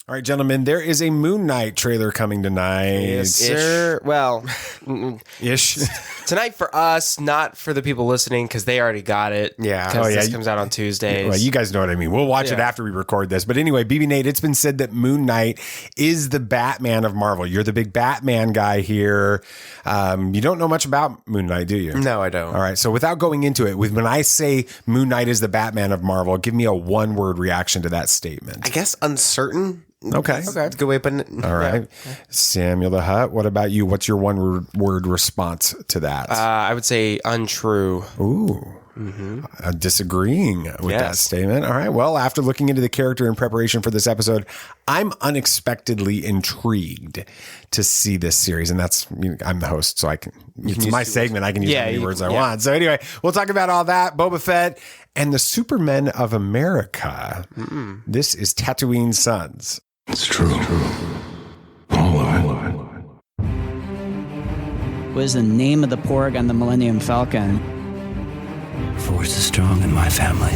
All right, gentlemen, there is a Moon Knight trailer coming tonight. Yes, sir. Well, ish. Tonight for us, not for the people listening, because they already got it. Yeah. Because this comes out on Tuesdays. Well, you guys know what I mean. We'll watch it after we record this. But anyway, BB Nate, it's been said that Moon Knight is the Batman of Marvel. You're the big Batman guy here. You don't know much about Moon Knight, do you? No, I don't. All right. So without going into it, when I say Moon Knight is the Batman of Marvel, give me a one-word reaction to that statement. I guess uncertain. Okay. Good way of putting it. All right. Yeah. Samuel the Hutt, what about you? What's your one word response to that? I would say untrue. Ooh. Mm-hmm. Disagreeing with that statement. All right. Well, after looking into the character in preparation for this episode, I'm unexpectedly intrigued to see this series. And I'm the host, so it's my segment. I can use how many words I want. So anyway, we'll talk about all that. Boba Fett and the Supermen of America. This is Tatooine Sons. It's true. All of it. What is the name of the Porg on the Millennium Falcon? Force is strong in my family.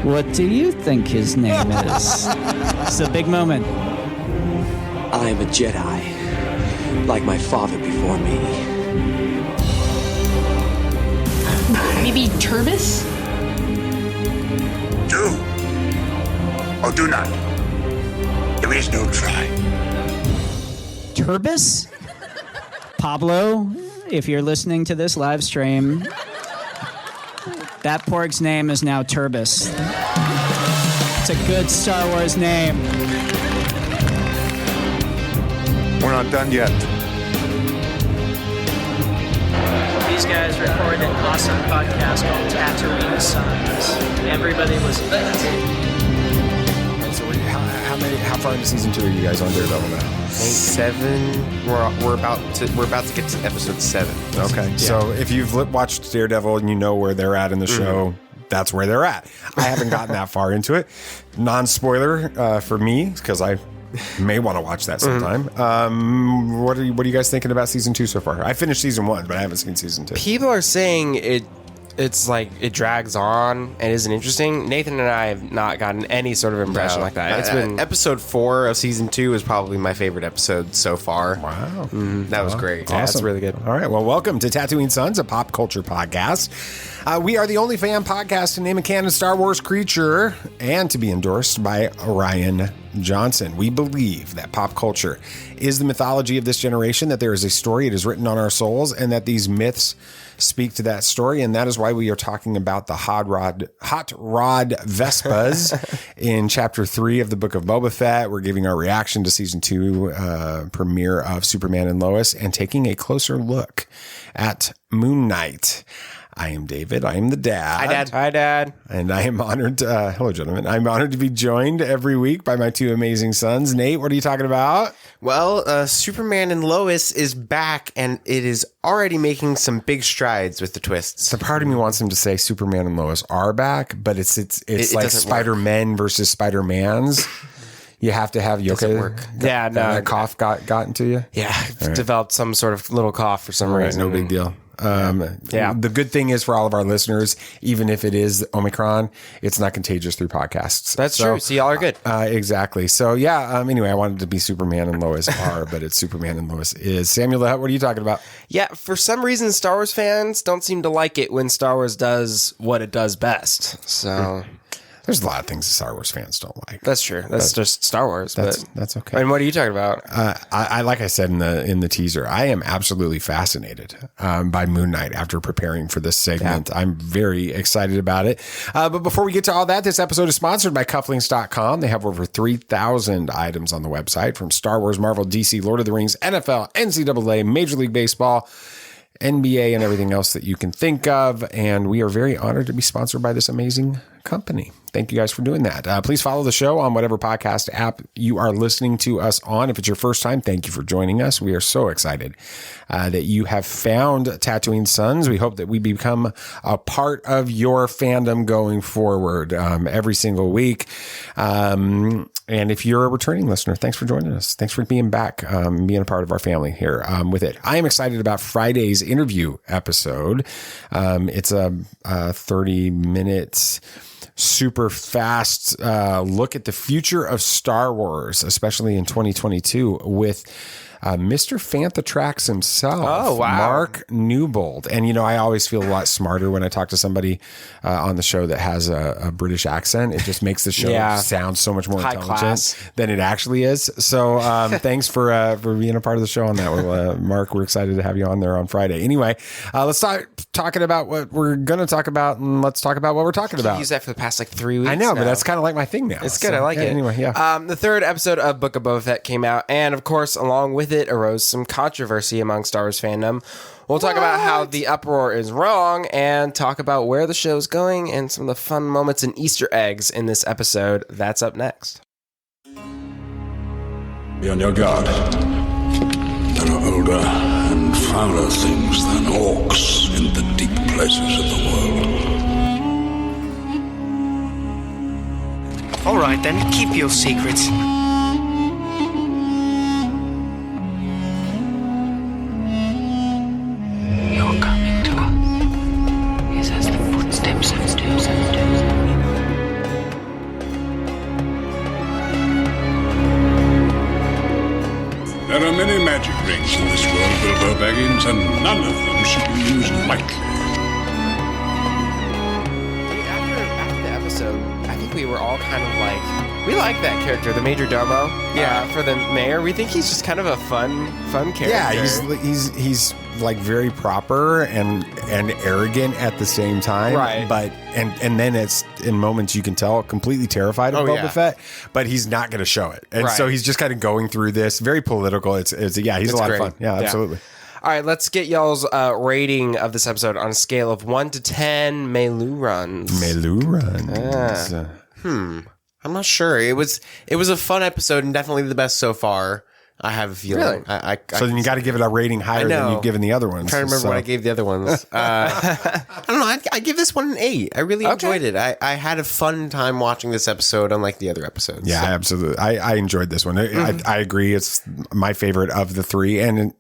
What do you think his name is? It's a big moment. I am a Jedi, like my father before me. Maybe Turbis? Do or do not. There is no try. Turbis? Pablo, if you're listening to this live stream, that Porg's name is now Turbis. It's a good Star Wars name. We're not done yet. These guys recorded an awesome podcast called Tatooine Sons. Everybody listen to that. So how far into season 2 are you guys on Daredevil now? I think 7. We're about to get to episode 7. Okay. Yeah. So if you've watched Daredevil and you know where they're at in the show, that's where they're at. I haven't gotten that far into it. Non-spoiler for me, because I may want to watch that sometime. What are you guys thinking about season 2 so far? I finished season 1, but I haven't seen season 2. People are saying it's like it drags on and isn't interesting. Nathan and I have not gotten any sort of impression like that. It's been episode 4 of season 2 is probably my favorite episode so far. Wow. That was great. Awesome. Yeah, that's really good. All right. Well, welcome to Tatooine Sons, a pop culture podcast. We are the only fan podcast to name a canon Star Wars creature and to be endorsed by Ryan Johnson. We believe that pop culture is the mythology of this generation, that there is a story, it is written on our souls, and that these myths speak to that story. And that is why we are talking about the hot rod Vespas in chapter 3 of the Book of Boba Fett. We're giving our reaction to season 2 premiere of Superman and Lois and taking a closer look at Moon Knight. I am David. I am the dad. Hi, Dad. Hi, Dad. And I am honored. Hello, gentlemen. I'm honored to be joined every week by my 2 amazing sons. Nate, what are you talking about? Well, Superman and Lois is back, and it is already making some big strides with the twists. So part of me wants them to say Superman and Lois are back, but it's like Spider-Men versus Spider-Mans. You have to have you okay? Work. Yeah, no. That cough got into you? Yeah, right. Developed some sort of little cough for some reason. No big deal. The good thing is for all of our listeners, even if it is Omicron, it's not contagious through podcasts. That's true. So y'all are good. Exactly. So anyway, I wanted to be Superman and Lois are, but it's Superman and Lois is. Samuel the Hutt, what are you talking about? Yeah, for some reason, Star Wars fans don't seem to like it when Star Wars does what it does best. So there's a lot of things that Star Wars fans don't like. That's true. That's just Star Wars. That's okay. And what are you talking about? I like I said in the teaser, I am absolutely fascinated by Moon Knight after preparing for this segment. Yeah. I'm very excited about it. But before we get to all that, this episode is sponsored by Cufflinks.com. They have over 3,000 items on the website, from Star Wars, Marvel, DC, Lord of the Rings, NFL, NCAA, Major League Baseball, NBA, and everything else that you can think of. And we are very honored to be sponsored by this amazing company. Thank you guys for doing that. Please follow the show on whatever podcast app you are listening to us on. If it's your first time, thank you for joining us. We are so excited that you have found Tatooine Sons. We hope that we become a part of your fandom going forward every single week. And if you're a returning listener, thanks for joining us. Thanks for being back, being a part of our family here with it. I am excited about Friday's interview episode. It's a 30 minutes super fast look at the future of Star Wars, especially in 2022 with Mr. Fantha Tracks himself, Oh, wow. Marc Newbold. And, you know, I always feel a lot smarter when I talk to somebody on the show that has a British accent. It just makes the show sound so much more High intelligent class. than it actually is. So thanks for being a part of the show on that. Well, Marc, we're excited to have you on there on Friday. Anyway, let's start talking about what we're going to talk about, and let's talk about what we're talking about. Use that for the past like 3 weeks. I know, but now. that's kind of like my thing now. It's good. I like it. Anyway, yeah. The third episode of Book of Boba Fett came out, and of course, along with it arose some controversy among Star Wars fandom. We'll talk about how the uproar is wrong, and talk about where the show's going, and some of the fun moments and Easter eggs in this episode. That's up next. Be on your guard. There are older and fouler things than orcs in the deep places of the world. All right, then, keep your secrets. You're coming to us is as the footsteps of Doomsday. There are many magic rings in this world, Bilbo Baggins, and none of them should be used lightly. After the episode, I think we were all kind of like, we like that character, the Major Domo. For the mayor, we think he's just kind of a fun character. Yeah, he's like very proper and arrogant at the same time. Right. But and then it's in moments you can tell completely terrified of Boba Fett, but he's not going to show it. And so he's just kind of going through this very political. He's a lot great. of fun. Yeah, absolutely. All right, let's get y'all's rating of this episode on a scale of 1 to 10 Melu runs. I'm not sure. It was a fun episode and definitely the best so far. I have a feeling. Really? So then you got to give it a rating higher than you've given the other ones. I'm trying to remember what I gave the other ones. I don't know. I give this one an 8. I really enjoyed it. I had a fun time watching this episode, unlike the other episodes. Yeah, absolutely. I enjoyed this one. I agree. It's my favorite of the 3, and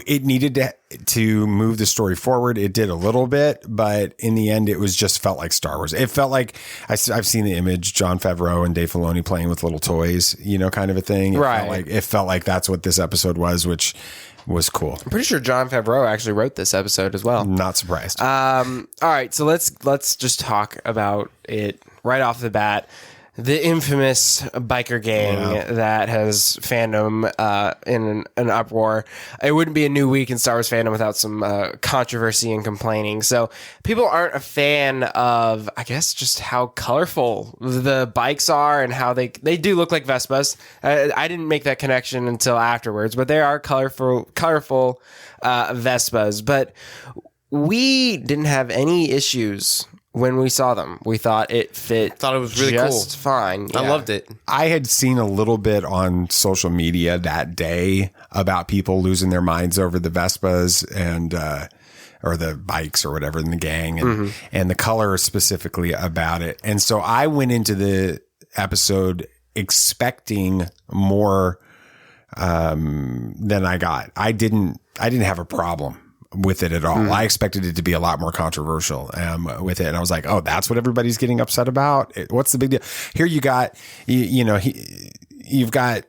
it needed to move the story forward. It did a little bit, but in the end, it was just felt like Star Wars. It felt like I've seen the image, Jon Favreau and Dave Filoni playing with little toys, kind of a thing. It felt like that's what this episode was, which was cool. I'm pretty sure Jon Favreau actually wrote this episode as well. Not surprised. All right, so let's just talk about it right off the bat. The infamous biker gang that has fandom in an uproar. It wouldn't be a new week in Star Wars fandom without some controversy and complaining. So people aren't a fan of, I guess, just how colorful the bikes are and how they do look like Vespas. I didn't make that connection until afterwards, but they are colorful Vespas. But we didn't have any issues when we saw them. We thought it fit. Thought it was really just fine. I loved it. I had seen a little bit on social media that day about people losing their minds over the Vespas and or the bikes or whatever in the gang and the color specifically about it. And so I went into the episode expecting more than I got. I didn't have a problem with it at all. I expected it to be a lot more controversial with it. And I was like, oh, that's what everybody's getting upset about? What's the big deal? Here you got, you've got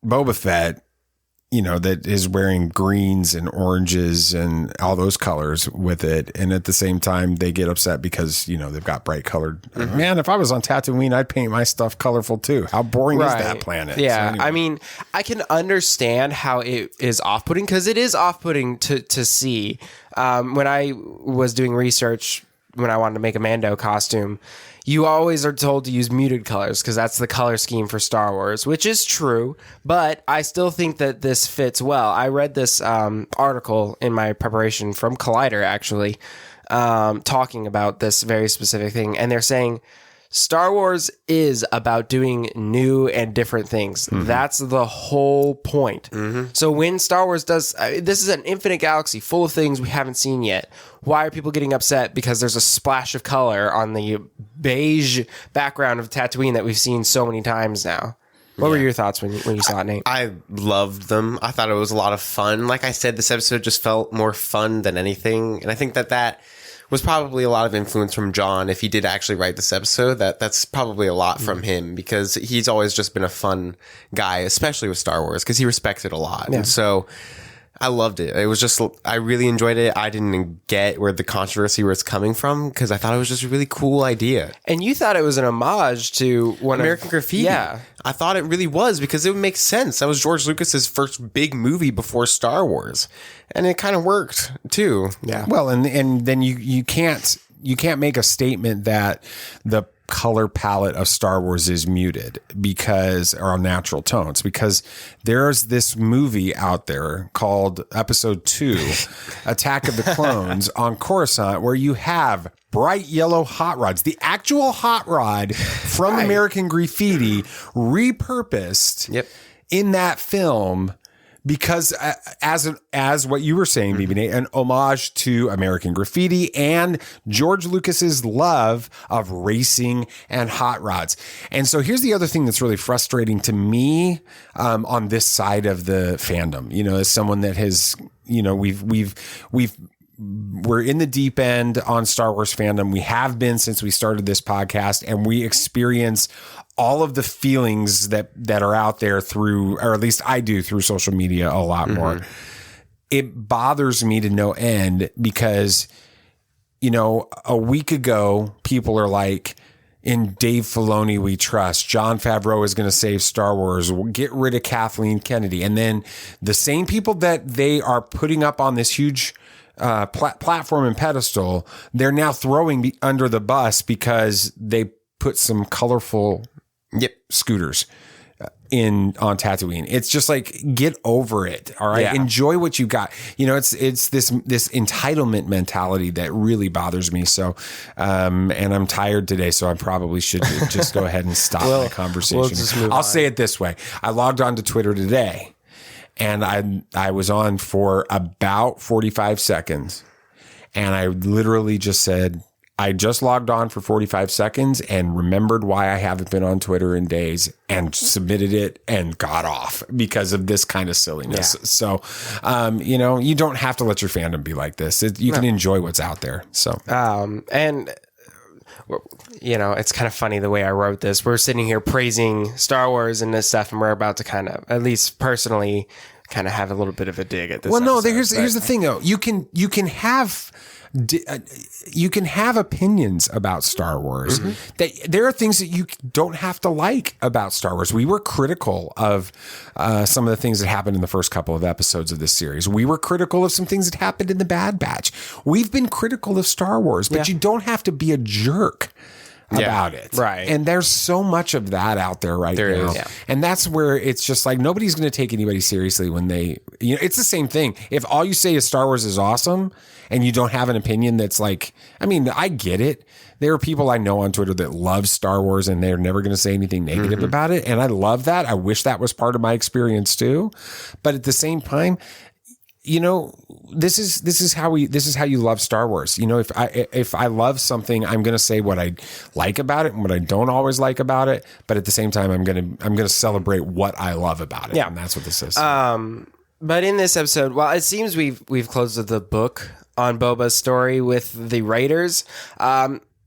Boba Fett, that is wearing greens and oranges and all those colors with it. And at the same time, they get upset because, they've got bright colored. Man, if I was on Tatooine, I'd paint my stuff colorful too. How boring is that planet? Yeah. So anyway. I mean, I can understand how it is off-putting because it is off-putting to see. When I was doing research, when I wanted to make a Mando costume, you always are told to use muted colors because that's the color scheme for Star Wars, which is true, but I still think that this fits well. I read this article in my preparation from Collider, actually, talking about this very specific thing, and they're saying Star Wars is about doing new and different things. That's the whole point. So when Star Wars does, this is an infinite galaxy full of things we haven't seen yet. Why are people getting upset? Because there's a splash of color on the beige background of Tatooine that we've seen so many times now. What were your thoughts when you saw it, Nate? I loved them. I thought it was a lot of fun. Like I said, this episode just felt more fun than anything. And I think that was probably a lot of influence from John. If he did actually write this episode, that's probably a lot from him, because he's always just been a fun guy, especially with Star Wars, because he respects it a lot. And so I loved it. It was just, I really enjoyed it. I didn't get where the controversy was coming from, because I thought it was just a really cool idea. And you thought it was an homage to American Graffiti. Yeah. I thought it really was, because it would make sense. That was George Lucas's first big movie before Star Wars. And it kind of worked too. Yeah. Well, and then you can't make a statement that the color palette of Star Wars is muted or natural tones, because there's this movie out there called Episode 2, Attack of the Clones on Coruscant, where you have bright yellow hot rods, the actual hot rod from American Graffiti repurposed in that film. Because as what you were saying, BB-8, an homage to American Graffiti and George Lucas's love of racing and hot rods. And so here's the other thing that's really frustrating to me on this side of the fandom. As someone that has, we're in the deep end on Star Wars fandom. We have been since we started this podcast, and we experience all of the feelings that are out there through, or at least I do, through social media a lot more. It bothers me to no end, because, a week ago, people are like, in Dave Filoni we trust. Jon Favreau is going to save Star Wars. We'll get rid of Kathleen Kennedy. And then the same people that they are putting up on this huge platform and pedestal, they're now throwing under the bus because they put some colorful scooters on Tatooine. It's just like, get over it. All right. Enjoy what you got. It's this entitlement mentality that really bothers me. So, and I'm tired today, so I probably should just go ahead and stop the conversation. I'll say it this way. I logged on to Twitter today, and I was on for about 45 seconds, and I literally just said, I just logged on for 45 seconds and remembered why I haven't been on Twitter in days, and submitted it and got off because of this kind of silliness. Yeah. So, you don't have to let your fandom be like this. You can enjoy what's out there. So, and it's kind of funny the way I wrote this. We're sitting here praising Star Wars and this stuff, and we're about to kind of, at least personally, kind of have a little bit of a dig at this. Well, no, here's the thing though. You can have opinions about Star Wars. That there are things that you don't have to like about Star Wars. We were critical of some of the things that happened in the first couple of episodes of this series. We were critical of some things that happened in the Bad Batch. We've been critical of Star Wars, but you don't have to be a jerk about it. Right. And there's so much of that out there now. Is. Yeah. And that's where it's just like, nobody's going to take anybody seriously when they, it's the same thing. If all you say is Star Wars is awesome and you don't have an opinion that's like, I get it. There are people I know on Twitter that love Star Wars and they're never going to say anything negative about it. And I love that. I wish that was part of my experience too. But at the same time, this is how you love Star Wars. If I love something, I'm going to say what I like about it and what I don't always like about it. But at the same time, I'm going to celebrate what I love about it. Yeah. And that's what this is. But in this episode, it seems we've closed the book on Boba's story with the Raiders.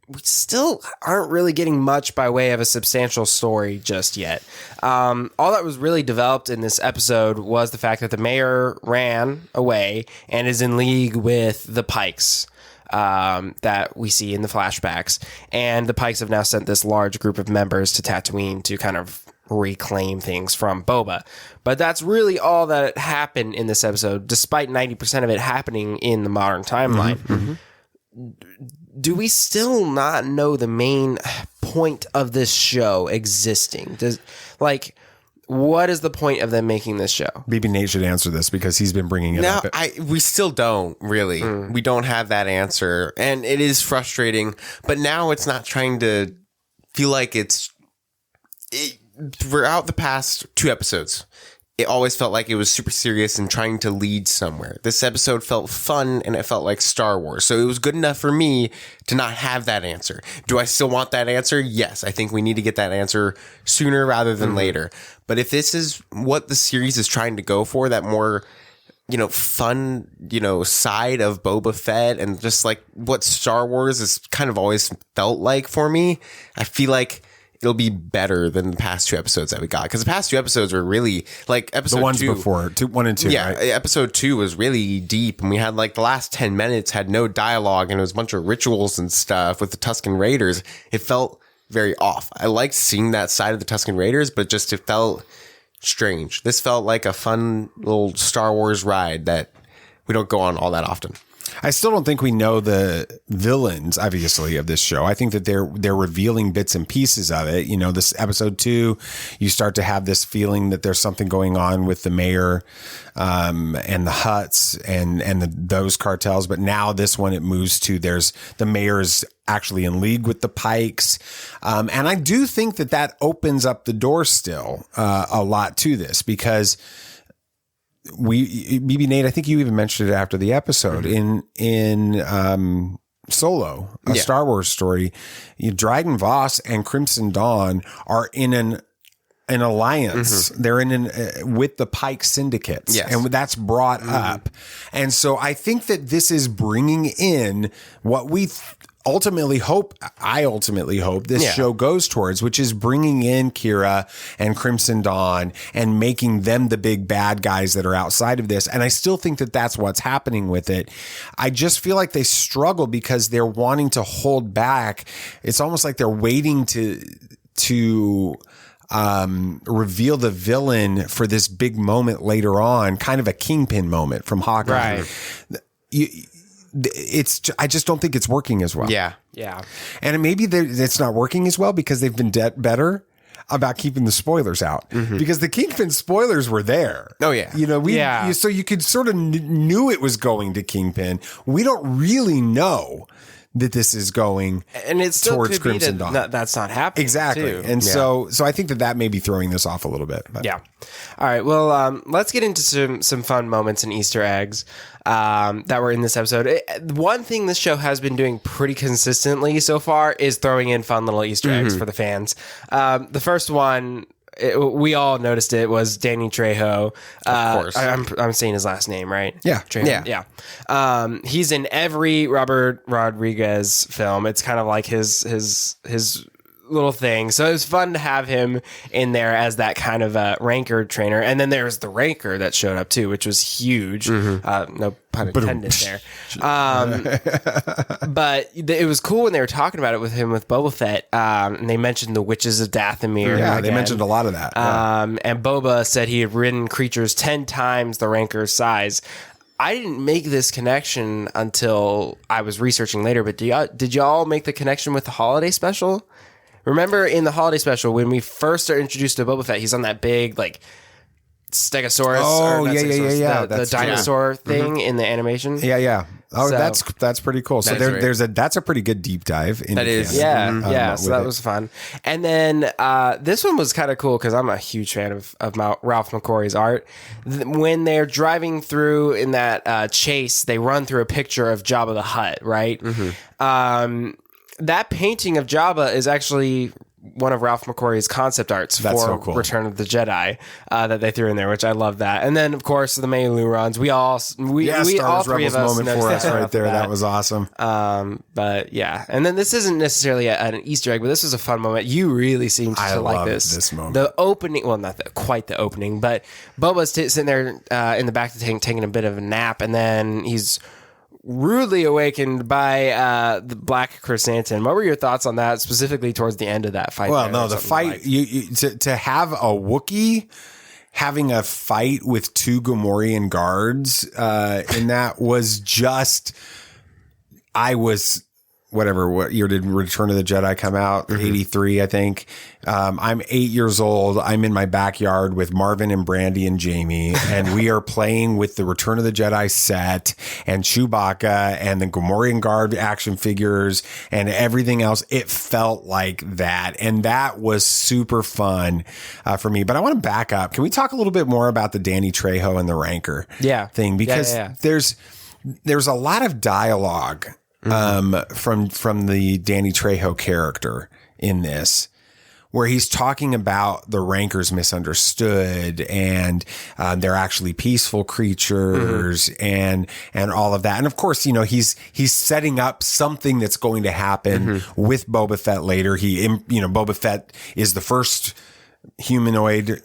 We still aren't really getting much by way of a substantial story just yet. All that was really developed in this episode was the fact that the mayor ran away and is in league with the Pikes that we see in the flashbacks. And the Pikes have now sent this large group of members to Tatooine to kind of reclaim things from Boba. But that's really all that happened in this episode, despite 90% of it happening in the modern timeline. Do we still not know the main point of this show existing? What is the point of them making this show? BB Nate should answer this because he's been bringing it up. We still don't really. We don't have that answer, and it is frustrating. But now it's not trying to feel like throughout the past 2 episodes. It always felt like it was super serious and trying to lead somewhere. This episode felt fun and it felt like Star Wars. So it was good enough for me to not have that answer. Do I still want that answer? Yes. I think we need to get that answer sooner rather than later. But if this is what the series is trying to go for, that more fun, side of Boba Fett and just like what Star Wars has kind of always felt like for me. I feel like it'll be better than the past 2 episodes that we got, because the past 2 episodes were really like episode the ones 2, before 1 and 2. Yeah, right? episode 2 was really deep, and we had like the last 10 minutes had no dialogue, and it was a bunch of rituals and stuff with the Tusken Raiders. It felt very off. I liked seeing that side of the Tusken Raiders, but just it felt strange. This felt like a fun little Star Wars ride that we don't go on all that often. I still don't think we know the villains, obviously, of this show. I think that they're revealing bits and pieces of it. This episode 2, you start to have this feeling that there's something going on with the mayor and the Hutts and those cartels. But now this one, it moves to the mayor's actually in league with the Pikes. And I do think that opens up the door still a lot to this, because BB Nate, I think you even mentioned it after the episode in Solo, a Star Wars story. Dragon Voss and Crimson Dawn are in an alliance. They're with the Pike syndicates, and that's brought up. And so I think that this is bringing in what we I ultimately hope this show goes towards, which is bringing in Kira and Crimson Dawn and making them the big bad guys that are outside of this. And I still think that that's what's happening with it. I just feel like they struggle because they're wanting to hold back. It's almost like they're waiting to reveal the villain for this big moment later on, kind of a Kingpin moment from Hawkeye. Right. I just don't think it's working as well. Yeah. And maybe it's not working as well because they've been better about keeping the spoilers out, because the Kingpin spoilers were there. Oh yeah. So you could sort of knew it was going to Kingpin. We don't really know that this is going and it's still towards Crimson Dawn. That's not happening. Exactly. Too. And so I think that may be throwing this off a little bit. But. Yeah. All right. Well, let's get into some fun moments and Easter eggs that were in this episode. One thing this show has been doing pretty consistently so far is throwing in fun little Easter eggs for the fans. The first one, we all noticed it, was Danny Trejo. Of course. I'm saying his last name, right? Yeah. Trejo. Yeah. He's in every Robert Rodriguez film. It's kind of like his little thing. So it was fun to have him in there as that kind of Rancor trainer. And then there's the Rancor that showed up too, which was huge. No pun intended there. But it was cool when they were talking about it with him with Boba Fett. And they mentioned the Witches of Dathomir. Yeah, they mentioned a lot of that. And Boba said he had ridden creatures 10 times the Rancor's size. I didn't make this connection until I was researching later, but did y'all make the connection with the holiday special? Remember in the holiday special when we first are introduced to Boba Fett, he's on that big like Stegosaurus. Oh, yeah. The dinosaur thing in the animation. Yeah. Oh, so, that's pretty cool. So that's a pretty good deep dive. That is. Yeah. So that was fun. And then this one was kind of cool because I'm a huge fan of Ralph McQuarrie's art. When they're driving through in that chase, they run through a picture of Jabba the Hutt, right? That painting of Jabba is actually one of Ralph McQuarrie's concept arts for Return of the Jedi that they threw in there, which I love that. And then, of course, the Maylurons. We all three of us moment for us right there. That was awesome. But yeah, and then this isn't necessarily an Easter egg, but this was a fun moment. You really seemed to like this moment. The opening, well, not quite the opening, but Boba's sitting there in the back of the tank taking a bit of a nap, and then he's rudely awakened by the Black Chrysanthemum. What were your thoughts on that, specifically towards the end of that fight? Well, no, the fight, to have a Wookiee having a fight with 2 Gamorrean guards in that was just, what year did Return of the Jedi come out? 83, I think. I'm 8 years old. I'm in my backyard with Marvin and Brandy and Jamie, and we are playing with the Return of the Jedi set and Chewbacca and the Gamorrean Guard action figures and everything else. It felt like that, and that was super fun for me. But I want to back up. Can we talk a little bit more about the Danny Trejo and the Rancor thing? Because there's a lot of dialogue from the Danny Trejo character in this, where he's talking about the Rancors misunderstood and they're actually peaceful creatures and all of that. And of course, he's setting up something that's going to happen with Boba Fett later. Boba Fett is the first humanoid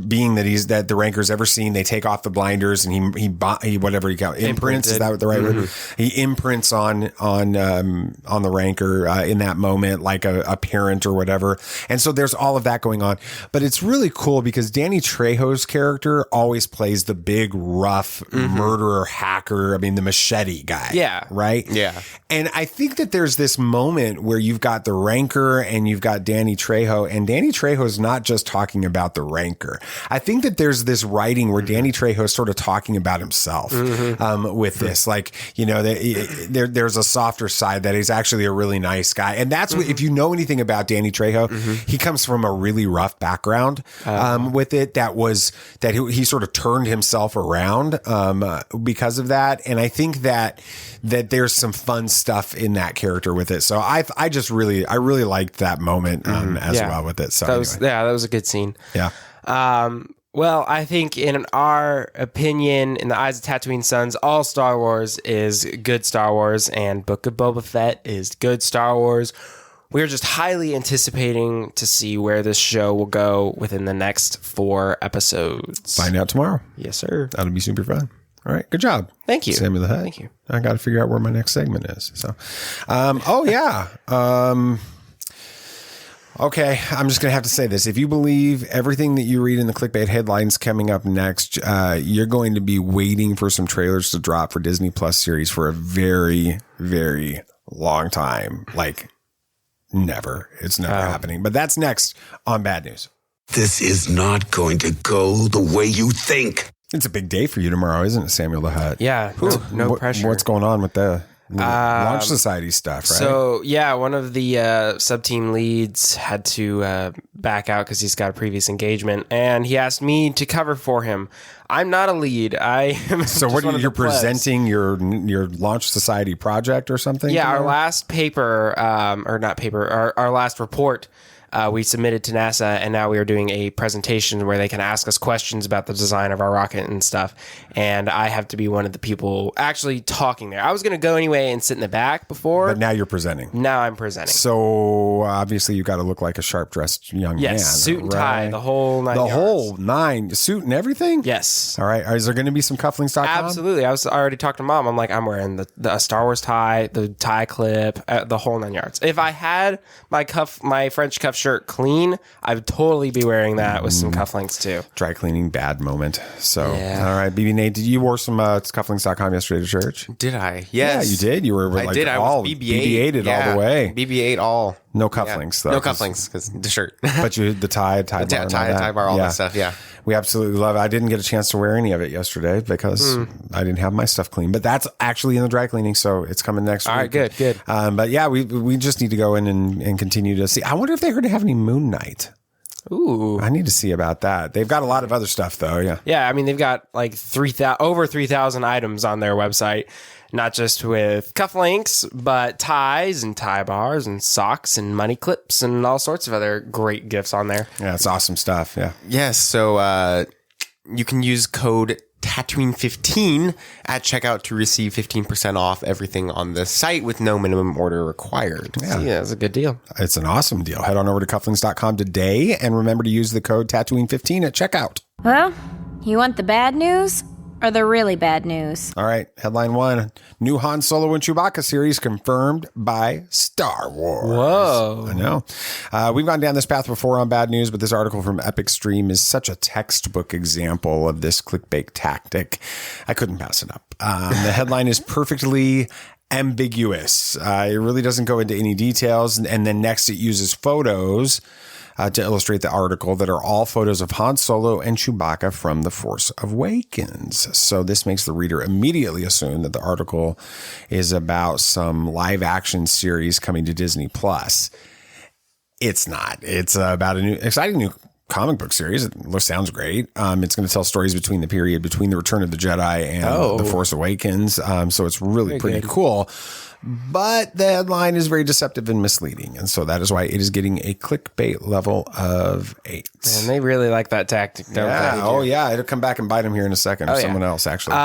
being that the Rancors ever seen. They take off the blinders and he whatever he called imprints. Is that the right word? He imprints on the Rancor in that moment, like a parent or whatever. And so there's all of that going on. But it's really cool because Danny Trejo's character always plays the big, rough murderer hacker. I mean, the machete guy. Yeah. Right. Yeah. And I think that there's this moment where you've got the Rancor and you've got Danny Trejo, and Danny Trejo's not just talking about the Rancor. I think that there's this writing where Danny Trejo is sort of talking about himself with this. Like, there's a softer side that he's actually a really nice guy. And that's what, if you know anything about Danny Trejo, he comes from a really rough background with it. That he sort of turned himself around because of that. And I think that there's some fun stuff in that character with it. So I really liked that moment as well with it. So that was a good scene. Yeah. Well, I think in our opinion, in the eyes of Tatooine Sons, all Star Wars is good Star Wars, and Book of Boba Fett is good Star Wars. We're just highly anticipating to see where this show will go within the next 4 episodes. Find out tomorrow. Yes, sir. That'll be super fun. All right. Good job. Thank you. Samuel the Hutt. Thank you. I got to figure out where my next segment is. So, okay, I'm just going to have to say this. If you believe everything that you read in the clickbait headlines coming up next, you're going to be waiting for some trailers to drop for Disney Plus series for a very, very long time. Like, never. It's never happening. But that's next on Bad News. This is not going to go the way you think. It's a big day for you tomorrow, isn't it, Samuel the Hutt? Yeah, no pressure. What's going on with the Launch Society stuff, right? So, yeah, one of the sub-team leads had to back out because he's got a previous engagement, and he asked me to cover for him. I'm not a lead. I am. So, what you're presenting your Launch Society project or something? Yeah, our last paper, our last report. We submitted to NASA, and now we are doing a presentation where they can ask us questions about the design of our rocket and stuff. And I have to be one of the people actually talking there. I was going to go anyway and sit in the back before. But now you're presenting. Now I'm presenting. So obviously you got to look like a sharp-dressed young man. Yes, suit and tie, the whole 9 yards. The whole 9, suit and everything? Yes. All right. Is there going to be some cufflinks.com? Absolutely. I already talked to Mom. I'm like, I'm wearing the Star Wars tie, the tie clip, the whole 9 yards. If I had my French cuff shirt clean, I would totally be wearing that with some cufflinks too. Dry cleaning bad moment. So, all right, BB Nate, did you wore some cufflinks.com yesterday to church? Did I? Yes. Yeah, you did. You were I did. I was BB-8'd all the way. BB-8 all. No cufflinks though. No cufflinks because the shirt. But you the tie bar, all that stuff. Yeah. We absolutely love it. I didn't get a chance to wear any of it yesterday because I didn't have my stuff clean. But that's actually in the dry cleaning, so it's coming next week. All right, good. But yeah, we just need to go in and continue to see. I wonder if they're going to have any Moon Knight. Ooh, I need to see about that. They've got a lot of other stuff though. Yeah. Yeah, I mean they've got like over 3,000 items on their website. Not just with cufflinks, but ties and tie bars and socks and money clips and all sorts of other great gifts on there. Yeah, it's awesome stuff. Yeah. Yes. So you can use code Tatooine15 at checkout to receive 15% off everything on the site with no minimum order required. Yeah, it's a good deal. It's an awesome deal. Head on over to cufflinks.com today and remember to use the code Tatooine15 at checkout. Well, you want the bad news? Or the really bad news? All right, headline 1. New Han Solo and Chewbacca series confirmed by Star Wars. Whoa. I know. We've gone down this path before on bad news, but this article from Epic Stream is such a textbook example of this clickbait tactic. I couldn't pass it up. The headline is perfectly ambiguous. It really doesn't go into any details. And then next it uses photos to illustrate the article that are all photos of Han Solo and Chewbacca from The Force Awakens. So this makes the reader immediately assume that the article is about some live action series coming to Disney Plus. It's not. It's about an exciting new comic book series. It sounds great. It's going to tell stories between the period between the Return of the Jedi and The Force Awakens. So it's really pretty cool. but the headline is very deceptive and misleading. And so that is why it is getting a clickbait level of 8. And they really like that tactic, don't they? Oh, yeah. It'll come back and bite them here in a second, or someone else, actually.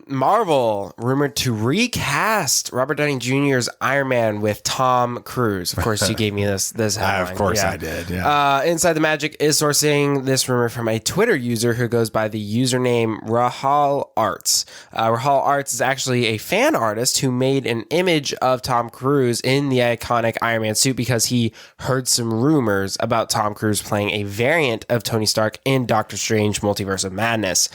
Marvel rumored to recast Robert Downey Jr.'s Iron Man with Tom Cruise. Of course, you gave me this headline. Of course I did, yeah. Inside the Magic is sourcing this rumor from a Twitter user who goes by the username Rahal Arts. Rahal Arts is actually a fan artist who made an image of Tom Cruise in the iconic Iron Man suit because he heard some rumors about Tom Cruise playing a variant of Tony Stark in Doctor Strange Multiverse of Madness.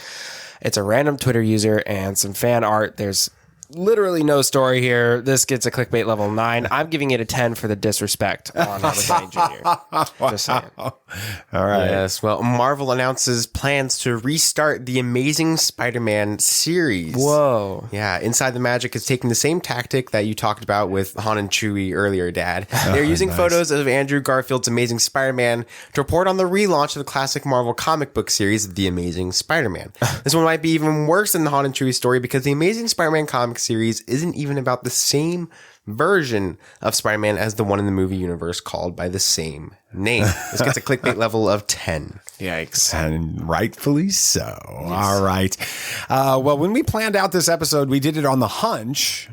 It's a random Twitter user and some fan art. There's literally no story here. This gets a clickbait level 9. I'm giving it a 10 for the disrespect on Robert Downey Jr. Just saying. All right. Yes. Well, Marvel announces plans to restart the Amazing Spider-Man series. Whoa. Yeah. Inside the Magic is taking the same tactic that you talked about with Han and Chewie earlier, Dad. They're using photos of Andrew Garfield's Amazing Spider-Man to report on the relaunch of the classic Marvel comic book series, The Amazing Spider-Man. This one might be even worse than the Han and Chewie story because the Amazing Spider-Man comic series isn't even about the same version of Spider-Man as the one in the movie universe called by the same name. This gets a clickbait level of 10. Yikes. And rightfully so. Yes. All right. Well, when we planned out this episode, we did it on the hunch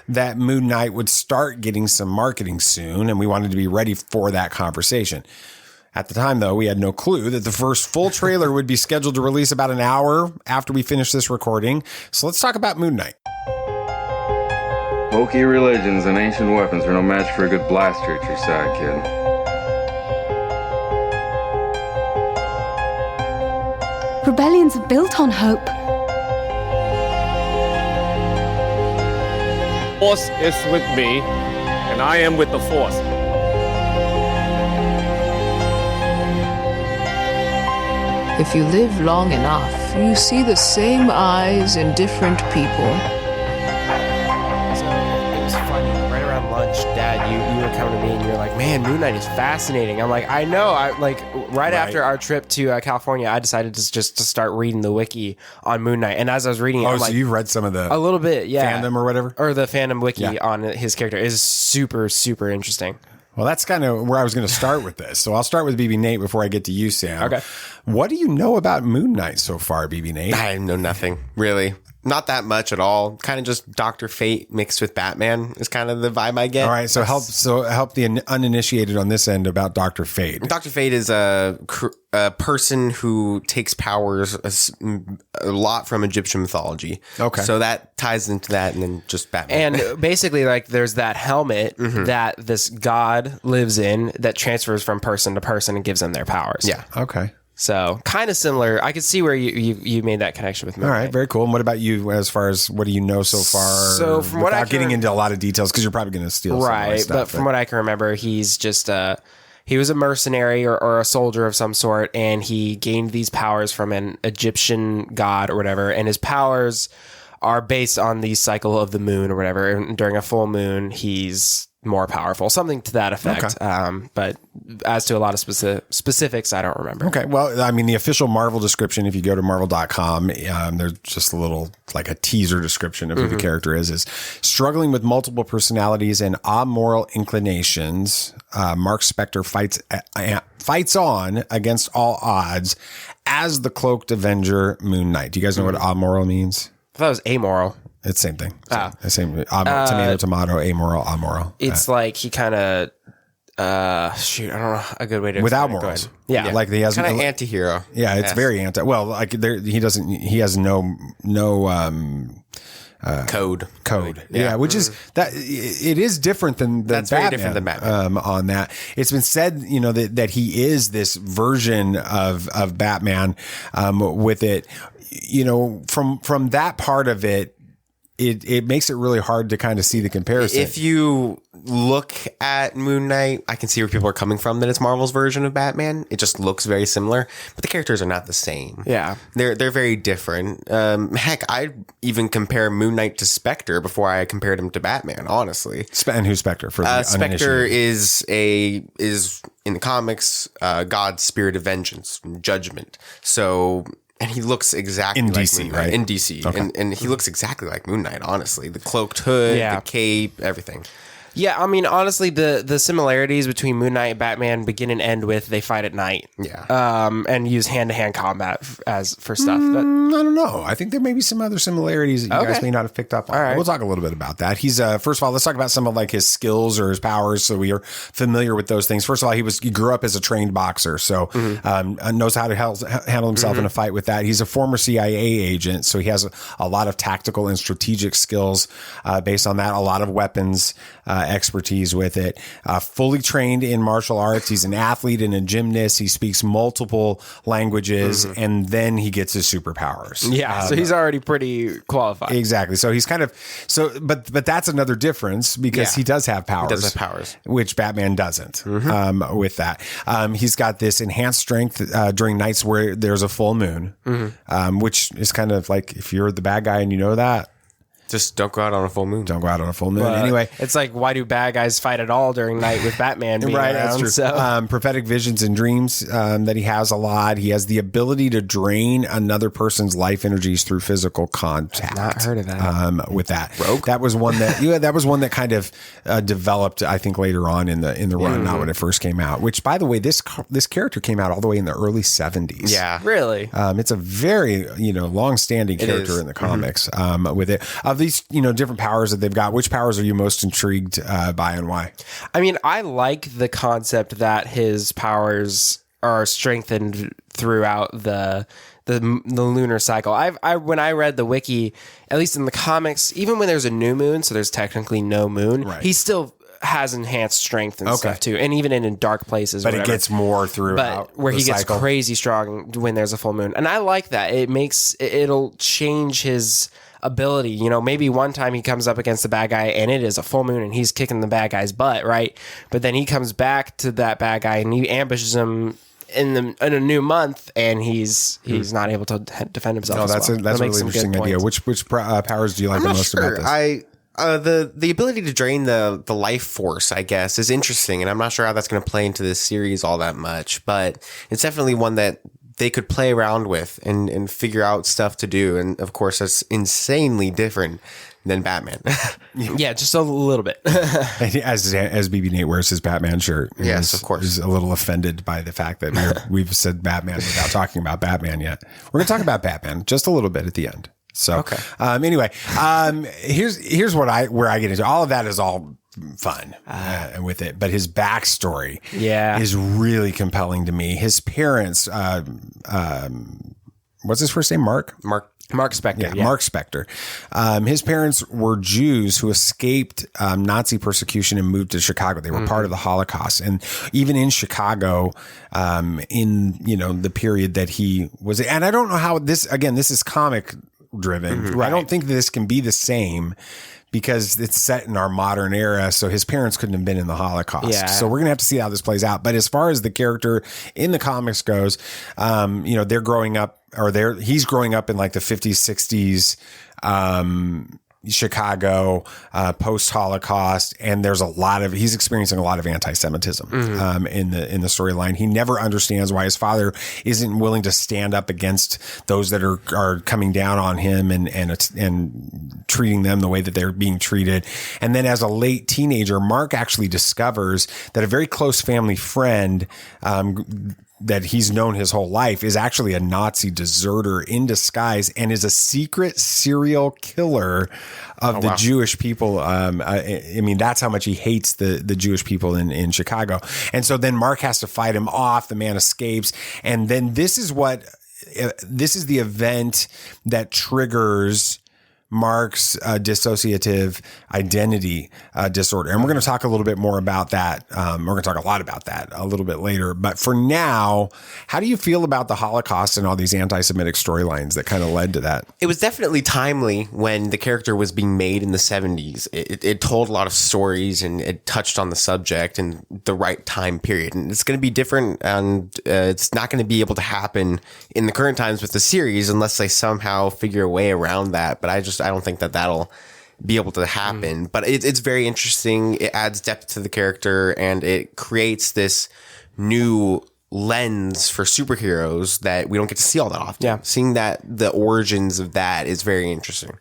that Moon Knight would start getting some marketing soon, and we wanted to be ready for that conversation. At the time, though, we had no clue that the first full trailer would be scheduled to release about an hour after we finish this recording. So let's talk about Moon Knight. Hokey religions and ancient weapons are no match for a good blaster at your side, kid. Rebellions are built on hope. Force is with me, and I am with the Force. If you live long enough, you see the same eyes in different people. Dad, you were coming to me and you're like, man, Moon Knight is fascinating. I'm like, I know. Right after our trip to California, I decided to start reading the wiki on Moon Knight. And as I was reading it, I'm so you've read some of the a little bit, yeah, fandom or whatever, or the fandom wiki on his character is super, super interesting. Well, that's kind of where I was going to start with this. So I'll start with BB Nate before I get to you, Sam. Okay. What do you know about Moon Knight so far, BB Nate? I know nothing, really. Not that much at all. Kind of just Dr. Fate mixed with Batman is kind of the vibe I get. All right, so help the uninitiated on this end about Dr. Fate. Dr. Fate is a person who takes powers a lot from Egyptian mythology. Okay. So that ties into that, and then just Batman. And basically, like, there's that helmet that this god lives in that transfers from person to person and gives them their powers. Yeah. Okay. So kind of similar. I could see where you made that connection with Moon Knight. All right, very cool. And what about you as far as what do you know so far? So from what I can, getting into a lot of details because you're probably going to steal some of my stuff. But from what I can remember, he's just he was a mercenary or a soldier of some sort, and he gained these powers from an Egyptian god or whatever, and his powers are based on the cycle of the moon or whatever. And during a full moon, he's more powerful, something to that effect. Okay. But as to a lot of specifics, I don't remember. Okay. Well, I mean, the official Marvel description, if you go to marvel.com, there's just a little, like a teaser description of who the character is struggling with multiple personalities and amoral inclinations. Marc Spector fights on against all odds as the cloaked Avenger Moon Knight. Do you guys know what amoral means? I thought it was amoral. It's same thing. Same tomato, amoral, amoral. It's like he kind of, I don't know a good way to without morals. Yeah. Like he has kind of anti-hero. Yeah, it's very anti. Well, like he has no code. Yeah, which is that it is different than that's Batman, very different than Batman. On that. It's been said, that he is this version of Batman with it, from that part of it. It makes it really hard to kind of see the comparison. If you look at Moon Knight, I can see where people are coming from, that it's Marvel's version of Batman. It just looks very similar, but the characters are not the same. Yeah. They're very different. Heck, I'd even compare Moon Knight to Spector before I compared him to Batman, honestly. And who's Spector? For the Spector is in the comics, God's spirit of vengeance and judgment. So And he looks exactly in like DC, Moon Knight. right? In DC. Okay. And he looks exactly like Moon Knight, honestly. The cloaked hood, the cape, everything. Yeah, I mean, honestly, the similarities between Moon Knight and Batman begin and end with they fight at night. Yeah. And use hand-to-hand combat for stuff. I don't know. I think there may be some other similarities that you guys may not have picked up on. All right. We'll talk a little bit about that. He's first of all, let's talk about some of like his skills or his powers, so we are familiar with those things. First of all, he grew up as a trained boxer, so knows how to handle himself in a fight with that. He's a former CIA agent, so he has a lot of tactical and strategic skills based on that. A lot of weapons expertise with it. Fully trained in martial arts. He's an athlete and a gymnast. He speaks multiple languages, and then he gets his superpowers. Yeah, so he's already pretty qualified. Exactly. So he's kind of but that's another difference because he does have powers. He does have powers, which Batman doesn't. With that, he's got this enhanced strength during nights where there's a full moon, which is kind of like if you're the bad guy and you know that. Just don't go out on a full moon. Don't go out on a full moon. But anyway, it's like, why do bad guys fight at all during night with Batman being right, around? that's true. So. Prophetic visions and dreams that he has a lot. He has the ability to drain another person's life energies through physical contact. I've not heard of that. With that, Rogue? That was one that kind of developed, I think, later on in the run, not when it first came out. Which, by the way, this character came out all the way in the early 70s. Yeah, really. It's a very long-standing character in the comics. With it, of these different powers that they've got, which powers are you most intrigued by and why? I mean, I like the concept that his powers are strengthened throughout the lunar cycle. When I read the wiki, at least in the comics, even when there's a new moon, so there's technically no moon, he still has enhanced strength and stuff too, and even in dark places. But it gets more throughout. But where he gets cycle. crazy strong when there's a full moon, and I like that. It'll change his ability. Maybe one time he comes up against the bad guy and it is a full moon and he's kicking the bad guy's butt, right? But then he comes back to that bad guy and he ambushes him in a new month and he's not able to defend himself. No, that's a really interesting idea. Which powers do you like the most about this? The ability to drain the life force, I guess, is interesting, and I'm not sure how that's going to play into this series all that much, but it's definitely one that they could play around with and figure out stuff to do. And of course, that's insanely different than Batman. Yeah, just a little bit. As BB Nate wears his Batman shirt. Yes, of course. He's a little offended by the fact that we've said Batman without talking about Batman yet. We're going to talk about Batman just a little bit at the end. So, anyway, here's where I get into all of that is all fun with it, but his backstory is really compelling to me. His parents, what's his first name? Marc Spector. Yeah, Marc Spector. His parents were Jews who escaped Nazi persecution and moved to Chicago. They were part of the Holocaust. And even in Chicago, in the period that he was, and I don't know how this is comic driven. I don't think this can be the same because it's set in our modern era. So his parents couldn't have been in the Holocaust. Yeah. So we're going to have to see how this plays out. But as far as the character in the comics goes, they're growing up he's growing up in like the 50s, 60s, Chicago, post-Holocaust, and he's experiencing a lot of anti-Semitism in the storyline. He never understands why his father isn't willing to stand up against those that are coming down on him and treating them the way that they're being treated. And then as a late teenager, Marc actually discovers that a very close family friend that he's known his whole life is actually a Nazi deserter in disguise and is a secret serial killer of the Jewish people. I mean, that's how much he hates the Jewish people in Chicago. And so then Marc has to fight him off. The man escapes. And then this is the event that triggers Marc's dissociative identity disorder. And we're going to talk a little bit more about that. We're going to talk a lot about that a little bit later. But for now, how do you feel about the Holocaust and all these anti-Semitic storylines that kind of led to that? It was definitely timely when the character was being made in the 70s. It told a lot of stories and it touched on the subject in the right time period. And it's going to be different, and it's not going to be able to happen in the current times with the series unless they somehow figure a way around that. But I don't think that'll be able to happen. But it's very interesting. It adds depth to the character and it creates this new lens for superheroes that we don't get to see all that often. Yeah. Seeing that the origins of that is very interesting.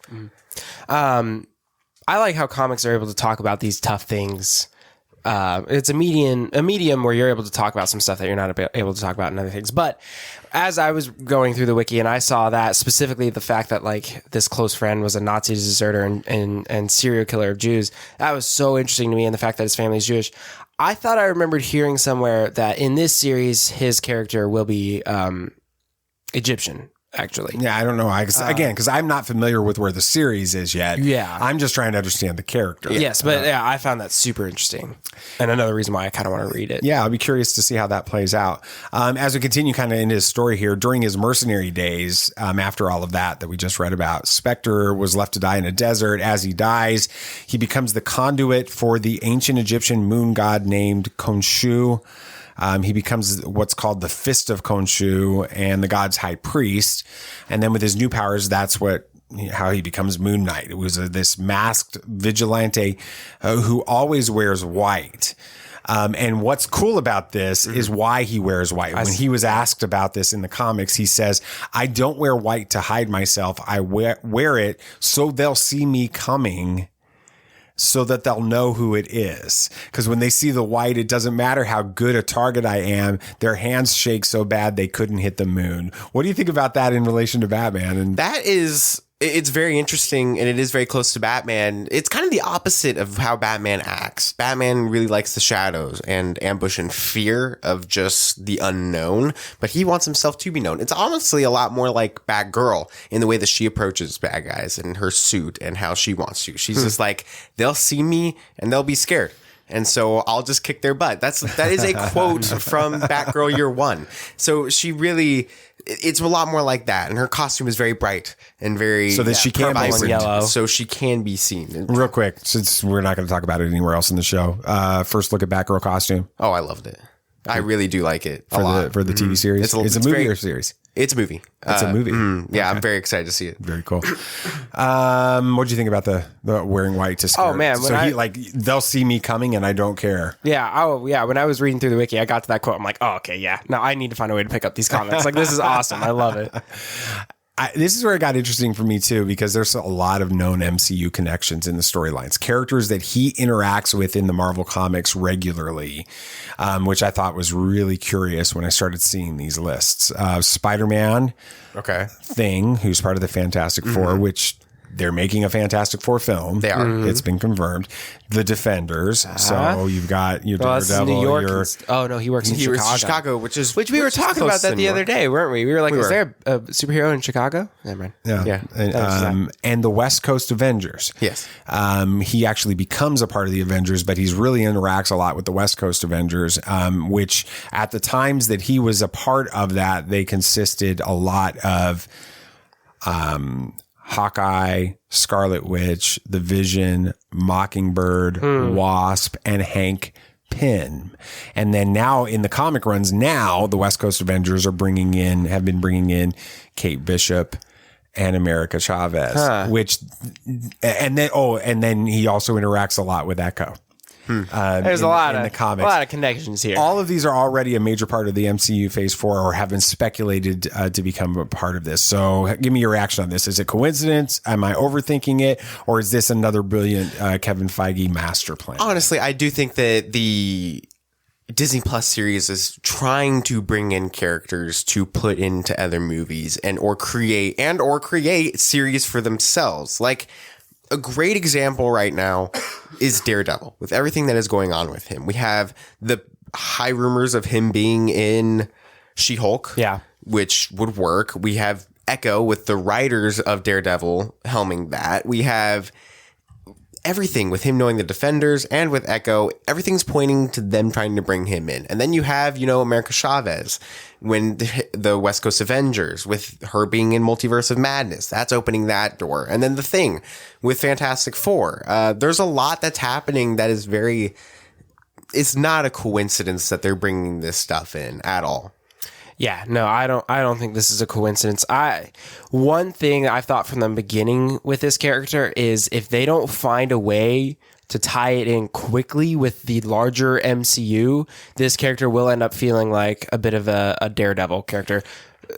I like how comics are able to talk about these tough things. It's a medium where you're able to talk about some stuff that you're not able to talk about in other things. But as I was going through the wiki and I saw that, specifically the fact that like this close friend was a Nazi deserter and serial killer of Jews, that was so interesting to me. And the fact that his family is Jewish, I thought I remembered hearing somewhere that in this series his character will be Egyptian. Actually, yeah, I don't know. Because I'm not familiar with where the series is yet. Yeah, I'm just trying to understand the character. Yes, but yeah, I found that super interesting, and another reason why I kind of want to read it. Yeah, I'll be curious to see how that plays out. As we continue kind of into his story here, during his mercenary days, after all of that we just read about, Spector was left to die in a desert. As he dies, he becomes the conduit for the ancient Egyptian moon god named Khonshu. He becomes what's called the Fist of Khonshu and the god's high priest. And then with his new powers, that's how he becomes Moon Knight. It was this masked vigilante who always wears white. And what's cool about this is why he wears white. When he was asked about this in the comics, he says, I don't wear white to hide myself. I wear it so they'll see me coming, so that they'll know who it is. Because when they see the white, it doesn't matter how good a target I am. Their hands shake so bad they couldn't hit the moon. What do you think about that in relation to Batman? And it's very interesting, and it is very close to Batman. It's kind of the opposite of how Batman acts. Batman really likes the shadows and ambush and fear of just the unknown, but he wants himself to be known. It's honestly a lot more like Batgirl in the way that she approaches bad guys and her suit and how she wants to. She's just like, they'll see me and they'll be scared. And so I'll just kick their butt. That is a quote from Batgirl Year One. So she really, it's a lot more like that. And her costume is very bright and very so that she can be seen. Yellow. So she can be seen. Real quick, since we're not going to talk about it anywhere else in the show, first look at Batgirl costume. Oh, I loved it. I really do like it for the TV series. It's a movie or series? It's a movie. It's a movie. Yeah, okay. I'm very excited to see it. Very cool. What do you think about the wearing white to skirt? Oh man, they'll see me coming and I don't care. Yeah. Oh yeah. When I was reading through the wiki, I got to that quote. I'm like, oh okay, yeah. No, I need to find a way to pick up these comics. Like this is awesome. I love it. This is where it got interesting for me too, because there's a lot of known MCU connections in the storylines, characters that he interacts with in the Marvel comics regularly, which I thought was really curious when I started seeing these lists. Spider-Man, Thing, who's part of the Fantastic Four, which they're making a Fantastic Four film. They are. It's been confirmed. The Defenders. So you've got your Daredevil. New York. He works in Chicago, which we were talking about that the other day, weren't we? We were like, is there a superhero in Chicago? Never mind. Yeah. And the West Coast Avengers. Yes. He actually becomes a part of the Avengers, but he's really interacts a lot with the West Coast Avengers, which at the times that he was a part of that, they consisted a lot of Hawkeye, Scarlet Witch, The Vision, Mockingbird, Wasp, and Hank Pym. And then now in the comic runs, the West Coast Avengers have been bringing in Kate Bishop and America Chavez, and then he also interacts a lot with Echo. There's a lot of connections here. All of these are already a major part of the MCU Phase 4 or have been speculated to become a part of this. So give me your reaction on this. Is it coincidence? Am I overthinking it? Or is this another brilliant Kevin Feige master plan? Honestly, I do think that the Disney Plus series is trying to bring in characters to put into other movies or create series for themselves. Like, a great example right now is Daredevil, with everything that is going on with him. We have the high rumors of him being in She-Hulk, which would work. We have Echo with the writers of Daredevil helming that. We have everything with him knowing the Defenders and with Echo. Everything's pointing to them trying to bring him in. And then you have, America Chavez when the West Coast Avengers with her being in Multiverse of Madness. That's opening that door. And then the Thing with Fantastic Four. There's a lot that's happening that is it's not a coincidence that they're bringing this stuff in at all. Yeah, no, I don't think this is a coincidence. One thing I've thought from the beginning with this character is if they don't find a way to tie it in quickly with the larger MCU, this character will end up feeling like a bit of a Daredevil character.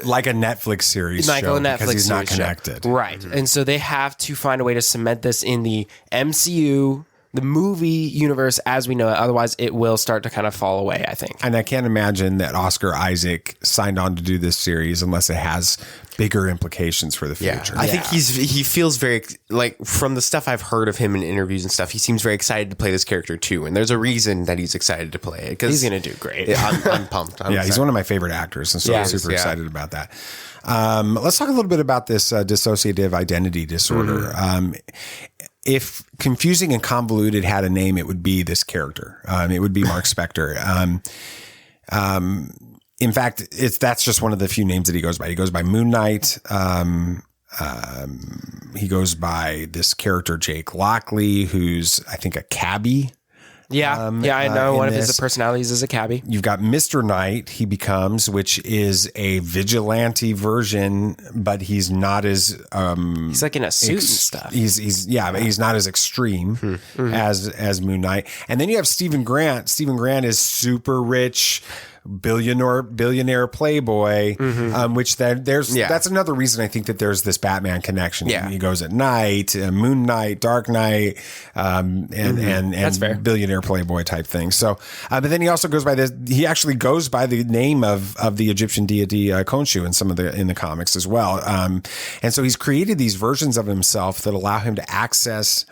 Like a Netflix series show, because he's not connected. Right. Mm-hmm. And so they have to find a way to cement this in the MCU, the movie universe as we know it. Otherwise, it will start to kind of fall away, I think. And I can't imagine that Oscar Isaac signed on to do this series unless it has bigger implications for the future. I think he feels very, like, from the stuff I've heard of him in interviews and stuff, he seems very excited to play this character too. And there's a reason that he's excited to play it, because he's going to do great. I'm pumped. He's one of my favorite actors, and so I'm super excited about that. Let's talk a little bit about this dissociative identity disorder. If confusing and convoluted had a name, it would be this character. It would be Marc Spector. In fact, that's just one of the few names that he goes by. He goes by Moon Knight. He goes by this character, Jake Lockley, who's, I think, a cabbie. I know one of his personalities is a cabbie. You've got Mr. Knight, he becomes, which is a vigilante version, but he's not as he's like in a suit and stuff. But he's not as extreme as Moon Knight. And then you have Stephen Grant. Stephen Grant is super rich, billionaire playboy, which that's another reason I think that there's this Batman connection. He goes at night, Moon Knight, Dark Knight, and that's fair. Billionaire playboy type thing. So, but then he also goes by this. He actually goes by the name of the Egyptian deity Khonshu in the comics as well. And so he's created these versions of himself that allow him access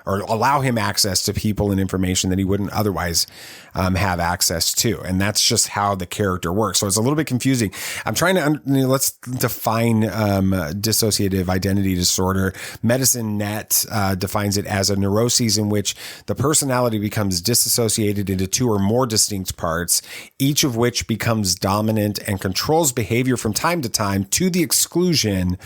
to people and information that he wouldn't otherwise have access to. And that's just how the character works. So it's a little bit confusing. I'm trying to, let's define dissociative identity disorder. Medicine Net defines it as a neuroses in which the personality becomes disassociated into two or more distinct parts, each of which becomes dominant and controls behavior from time to time to the exclusion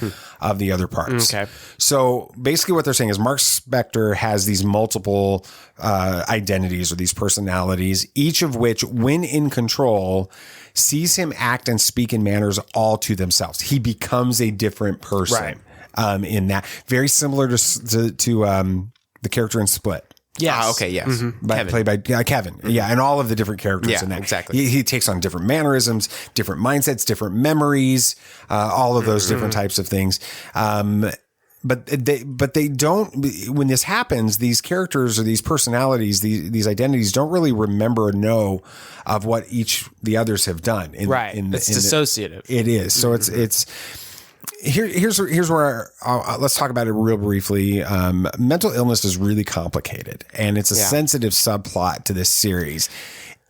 of the other parts. Okay. So basically what they're saying is Marc Spector has these multiple identities or these personalities, each of which, when in control, sees him act and speak in manners all to themselves. He becomes a different person in that. Very similar to the character in Split. Yes. Okay. Yes. Played by Kevin. Yeah. And all of the different characters in that. Exactly. He takes on different mannerisms, different mindsets, different memories, all of those different types of things. But they don't, when this happens, these characters or these personalities, these identities don't really remember or know of what the others have done. It's dissociative. It is. So it's here's where let's talk about it real briefly. Mental illness is really complicated, and it's a sensitive subplot to this series.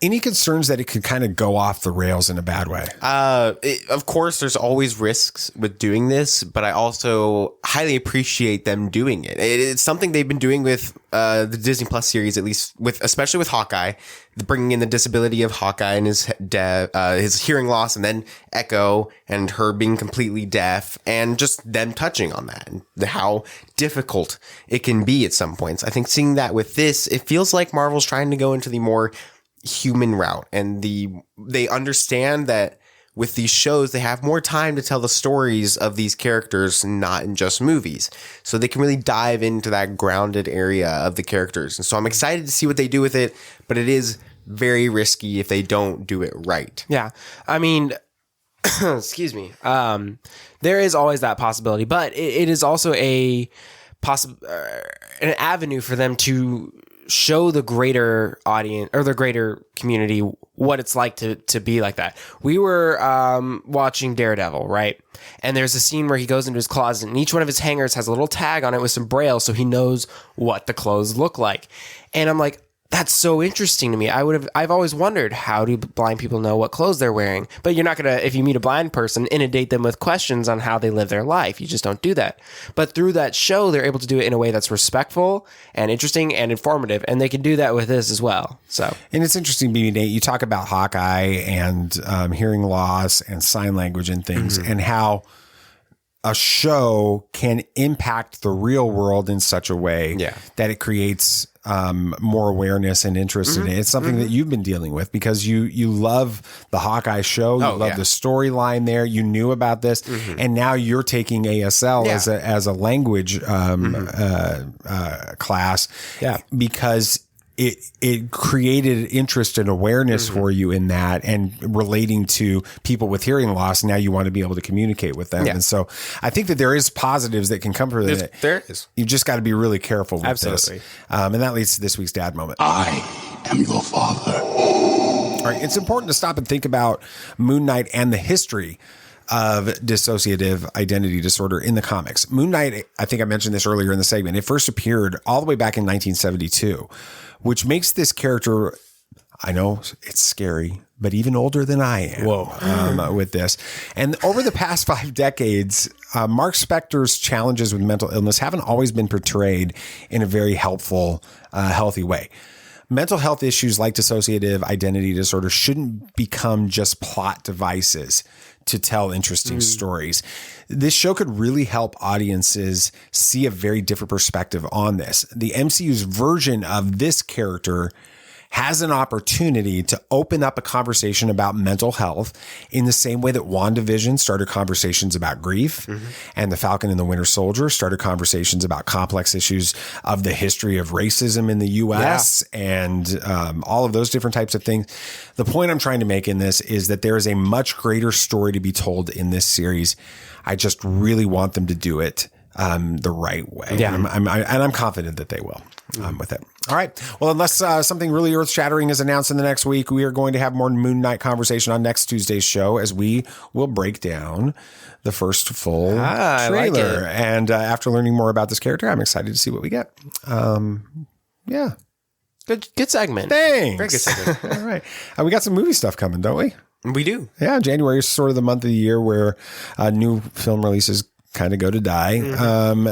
Any concerns that it could kind of go off the rails in a bad way? Of course, there's always risks with doing this, but I also highly appreciate them doing it. It's something they've been doing with the Disney Plus series, at least especially with Hawkeye, bringing in the disability of Hawkeye and his hearing loss, and then Echo and her being completely deaf, and just them touching on that and how difficult it can be at some points. I think seeing that with this, it feels like Marvel's trying to go into the more human route, and they understand that with these shows they have more time to tell the stories of these characters, not in just movies, so they can really dive into that grounded area of the characters. And so I'm excited to see what they do with it, but it is very risky if they don't do it right. I mean, excuse me, there is always that possibility, but it is also an avenue for them to show the greater audience or the greater community what it's like to be like that. We were watching Daredevil, right? And there's a scene where he goes into his closet, and each one of his hangers has a little tag on it with some braille, so he knows what the clothes look like. And I'm like, that's so interesting to me. I've always wondered, how do blind people know what clothes they're wearing? But you're not going to, if you meet a blind person, inundate them with questions on how they live their life. You just don't do that. But through that show, they're able to do it in a way that's respectful and interesting and informative. And they can do that with this as well. So, and it's interesting, BB Nate, you talk about Hawkeye and hearing loss and sign language and things, and how a show can impact the real world in such a way that it creates more awareness and interest in it. It's something that you've been dealing with because you love the Hawkeye show. You love the storyline there. You knew about this, and now you're taking ASL as a language class because it created interest and awareness for you in that, and relating to people with hearing loss. Now you want to be able to communicate with them. And so I think that there is positives that can come from it. There is. You just got to be really careful with this. And that leads to this week's dad moment. I am your father. All right. It's important to stop and think about Moon Knight and the history of dissociative identity disorder in the comics. Moon Knight, I think I mentioned this earlier in the segment, it first appeared all the way back in 1972, which makes this character, I know it's scary, but even older than I am with this. And over the past 5 decades, Marc Spector's challenges with mental illness haven't always been portrayed in a very helpful, healthy way. Mental health issues like dissociative identity disorder shouldn't become just plot devices to tell interesting stories. This show could really help audiences see a very different perspective on this. The MCU's version of this character has an opportunity to open up a conversation about mental health in the same way that WandaVision started conversations about grief, and The Falcon and the Winter Soldier started conversations about complex issues of the history of racism in the U.S. and all of those different types of things. The point I'm trying to make in this is that there is a much greater story to be told in this series. I just really want them to do it the right way. Yeah. I'm confident that they will with it. All right. Well, unless something really earth-shattering is announced in the next week, we are going to have more Moon Knight conversation on next Tuesday's show, as we will break down the first full trailer. And after learning more about this character, I'm excited to see what we get. Yeah. Good segment. Thanks. Very good segment. All right. We got some movie stuff coming, don't we? We do. Yeah. January is sort of the month of the year where new film releases kind of go to die.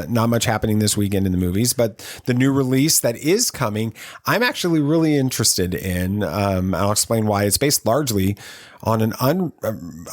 Not much happening this weekend in the movies, but the new release that is coming, I'm actually really interested in. I'll explain why. It's based largely on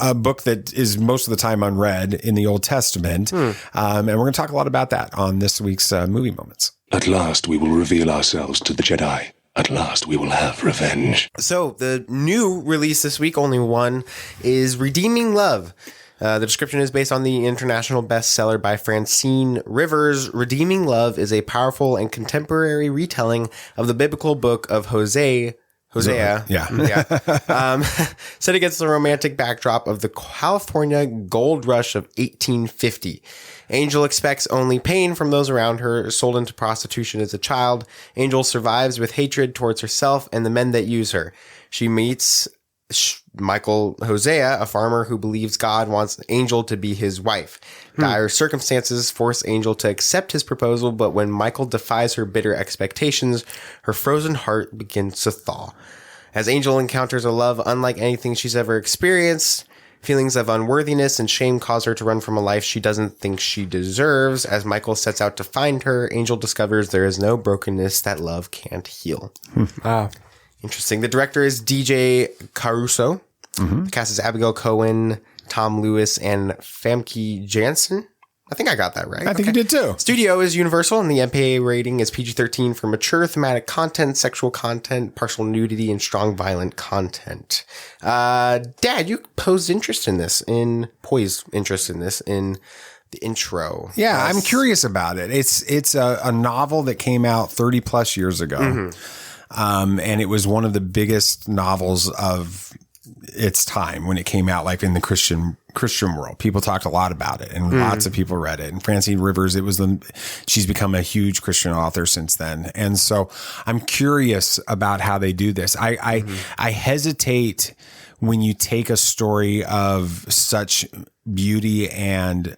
a book that is most of the time unread in the Old Testament. And we're going to talk a lot about that on this week's Movie Moments. At last we will reveal ourselves to the Jedi. At last we will have revenge. So the new release this week, only one, is Redeeming Love. The description is based on the international bestseller by Francine Rivers. Redeeming Love is a powerful and contemporary retelling of the biblical book of Hosea. Set against the romantic backdrop of the California gold rush of 1850. Angel expects only pain from those around her, sold into prostitution as a child. Angel survives with hatred towards herself and the men that use her. She meets Michael Hosea, a farmer who believes God wants Angel to be his wife. Dire circumstances force Angel to accept his proposal, but when Michael defies her bitter expectations, her frozen heart begins to thaw. As Angel encounters a love unlike anything she's ever experienced, feelings of unworthiness and shame cause her to run from a life she doesn't think she deserves. As Michael sets out to find her, Angel discovers there is no brokenness that love can't heal. Interesting. The director is DJ Caruso. The cast is Abigail Cohen, Tom Lewis, and Famke Janssen. I think I got that right. I think you did too. Studio is Universal, and the MPA rating is PG-13 for mature thematic content, sexual content, partial nudity, and strong violent content. Dad, you posed interest in this in the intro. Yeah, I'm curious about it. It's a novel that came out 30 plus years ago. And it was one of the biggest novels of its time when it came out, like in the Christian world. People talked a lot about it, and lots of people read it. And Francine Rivers, she's become a huge Christian author since then. And so I'm curious about how they do this. I hesitate when you take a story of such beauty and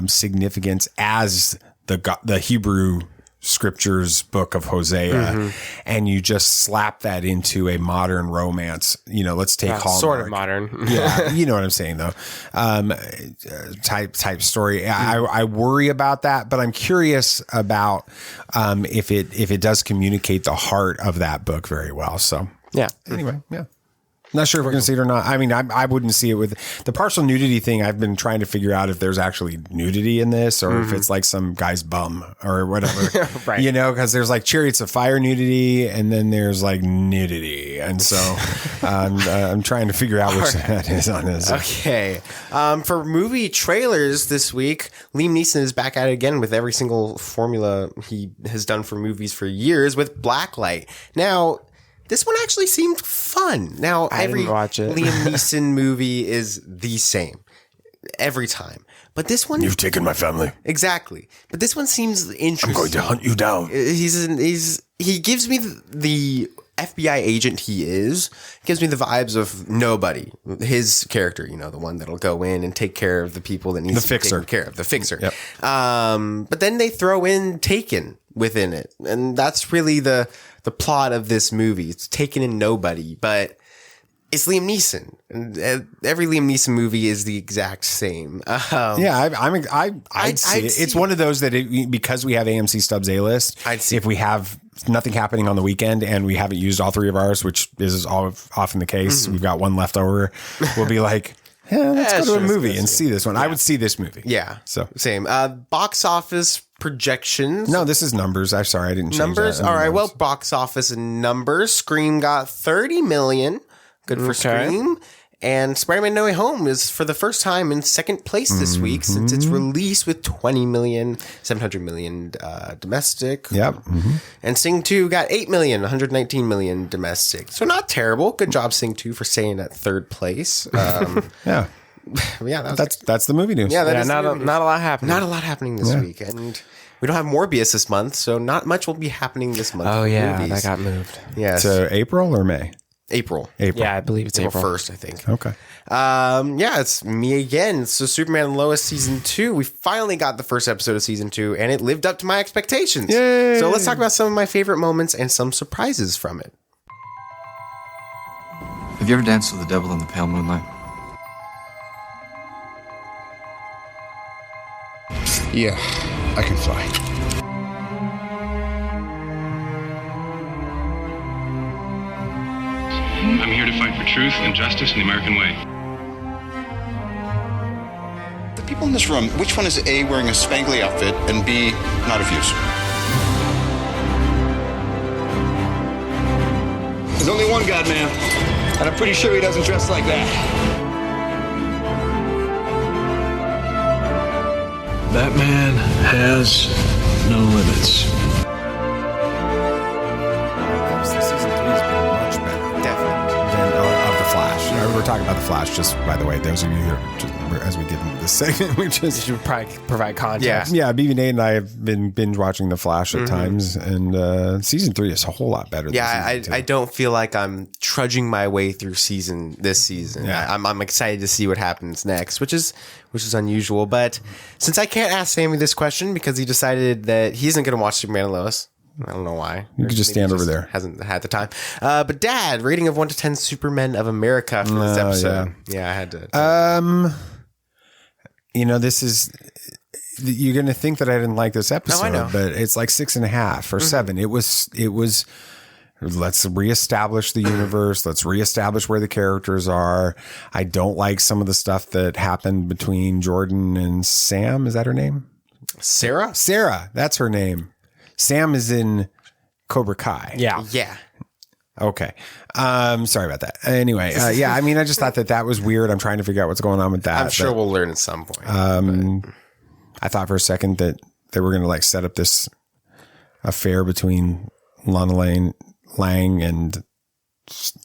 significance as the Hebrew Scriptures book of Hosea, and you just slap that into a modern romance. Let's take Hallmark. Sort of modern. Yeah, you know what I'm saying though. Type story. I worry about that, but I'm curious about if it does communicate the heart of that book very well. So yeah. Anyway, yeah. Not sure if we're going to see it or not. I mean, I wouldn't see it with the partial nudity thing. I've been trying to figure out if there's actually nudity in this or if it's like some guy's bum or whatever. Right. You know, because there's like Chariots of Fire nudity and then there's like nudity. And so I'm trying to figure out which that is on this. Okay. For movie trailers this week, Liam Neeson is back at it again with every single formula he has done for movies for years with Blacklight. Now, this one actually seemed fun. Now, every Liam Neeson movie is the same every time. But this one... You've taken my family. Exactly. But this one seems interesting. I'm going to hunt you down. He gives me the FBI agent he is. Gives me the vibes of Nobody. His character, you know, the one that'll go in and take care of the people that needs to be taken care of. The fixer. Yep. But then they throw in Taken within it. And that's really the plot of this movie. It's Taken and Nobody, but it's Liam Neeson. And every Liam Neeson movie is the exact same. I'd see it. It's one of those that because we have AMC Stubbs A-list, if we have nothing happening on the weekend and we haven't used all three of ours, which is often the case, we've got one left over, we'll be like, let's go to a movie and see this one. I would see this movie. Yeah. So same. Box office projections. No, this is numbers. I'm sorry, I didn't change numbers. That. All right. Well, box office and numbers. Scream got 30 million. Good for Scream. And Spider-Man No Way Home is for the first time in second place this week since its release with 20 million, 700 million domestic. Yep. And Sing 2 got 8 million, 119 million domestic. So not terrible. Good job, Sing 2, for staying at third place. Yeah. Yeah, that's the movie news. Yeah, not a lot happening. Not a lot happening this week, and we don't have Morbius this month, so not much will be happening this month. Oh yeah, movies. that got moved. Yes, to April or May. April. Yeah, I believe it's April 1st, I think. Okay. Yeah, it's me again. So Superman and Lois season 2. We finally got the first episode of season 2, and it lived up to my expectations. Yay! So let's talk about some of my favorite moments and some surprises from it. Have you ever danced with the devil in the pale moonlight? Yeah, I can fly. I'm here to fight for truth and justice in the American way. The people in this room, which one is A, wearing a spangly outfit, and B, not of use? There's only one God, man, and I'm pretty sure he doesn't dress like that. That man has no limits. Season 3 has been much better, definitely, than of the Flash. We're talking about the Flash. Just by the way, those of you who are just, as we get into this segment, we just should probably provide context. Yeah. BB Nate and I have been binge watching the Flash at times, and season 3 is a whole lot better. Yeah, I don't feel like I'm trudging my way through this season. Yeah. I'm excited to see what happens next, which is unusual. But since I can't ask Sammy this question because he decided that he isn't going to watch Superman and Lois, I don't know why. You could just stand over there. Hasn't had the time. But Dad, rating of 1 to 10 Supermen of America for this episode. Yeah, I had to. You know, this is. You're going to think that I didn't like this episode, I know. But it's like 6.5 or 7. It was. Let's reestablish the universe. Let's reestablish where the characters are. I don't like some of the stuff that happened between Jordan and Sam. Is that her name? Sarah? Sarah. That's her name. Sam is in Cobra Kai. Yeah. Okay. Sorry about that. Anyway, yeah, I mean, I just thought that was weird. I'm trying to figure out what's going on with that. I'm sure we'll learn at some point. I thought for a second that they were going to like set up this affair between Lana Lang and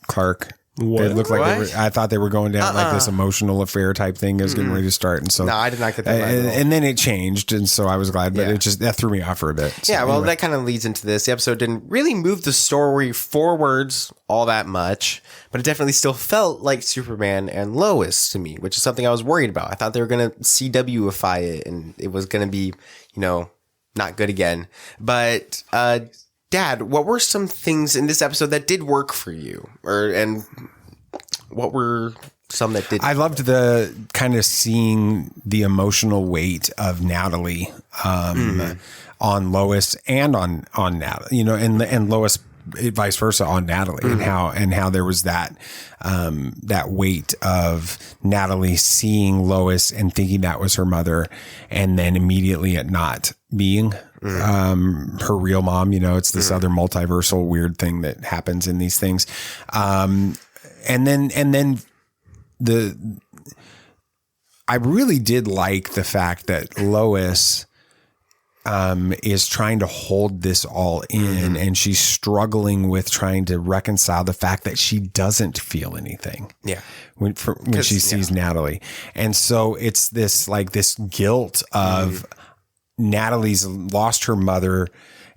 Clark. What? It looked like I thought they were going down like this emotional affair type thing is getting ready to start, and so no, I did not get that. And then it changed, and so I was glad, but that threw me off for a bit. So, yeah, well, that kind of leads into this. The episode didn't really move the story forwards all that much, but it definitely still felt like Superman and Lois to me, which is something I was worried about. I thought they were going to CW-ify it, and it was going to be, not good again. But Dad, what were some things in this episode that did work for you? And what were some that didn't? I loved the kind of seeing the emotional weight of Natalie on Lois and on Natalie, and Lois vice versa on Natalie, and how there was that weight of Natalie seeing Lois and thinking that was her mother, and then immediately it not being her real mom. It's this other multiversal weird thing that happens in these things. And then I really did like the fact that Lois is trying to hold this all in, and she's struggling with trying to reconcile the fact that she doesn't feel anything. Yeah. When she sees Natalie. And so it's this guilt of Natalie's lost her mother,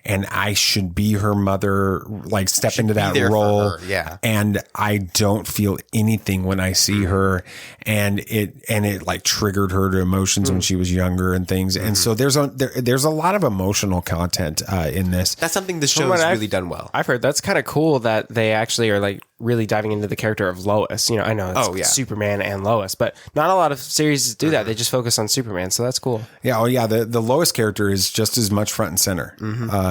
and I should be her mother, step into that role. Yeah. And I don't feel anything when I see her. And it triggered her to emotions when she was younger and things. And so there's a lot of emotional content in this. That's something the show has really done well. I've heard that's kind of cool that they actually are really diving into the character of Lois. I know it's Superman and Lois, but not a lot of series do that. They just focus on Superman. So that's cool. Yeah. Oh yeah. The Lois character is just as much front and center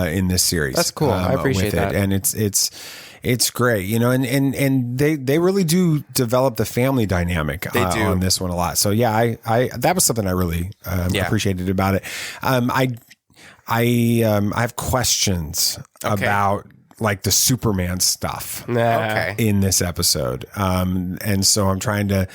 in this series. That's cool. I appreciate that. And it's great, and they really do develop the family dynamic on this one a lot. So yeah, I that was something I really appreciated about it. I have questions about the Superman stuff in this episode. And so I'm trying to,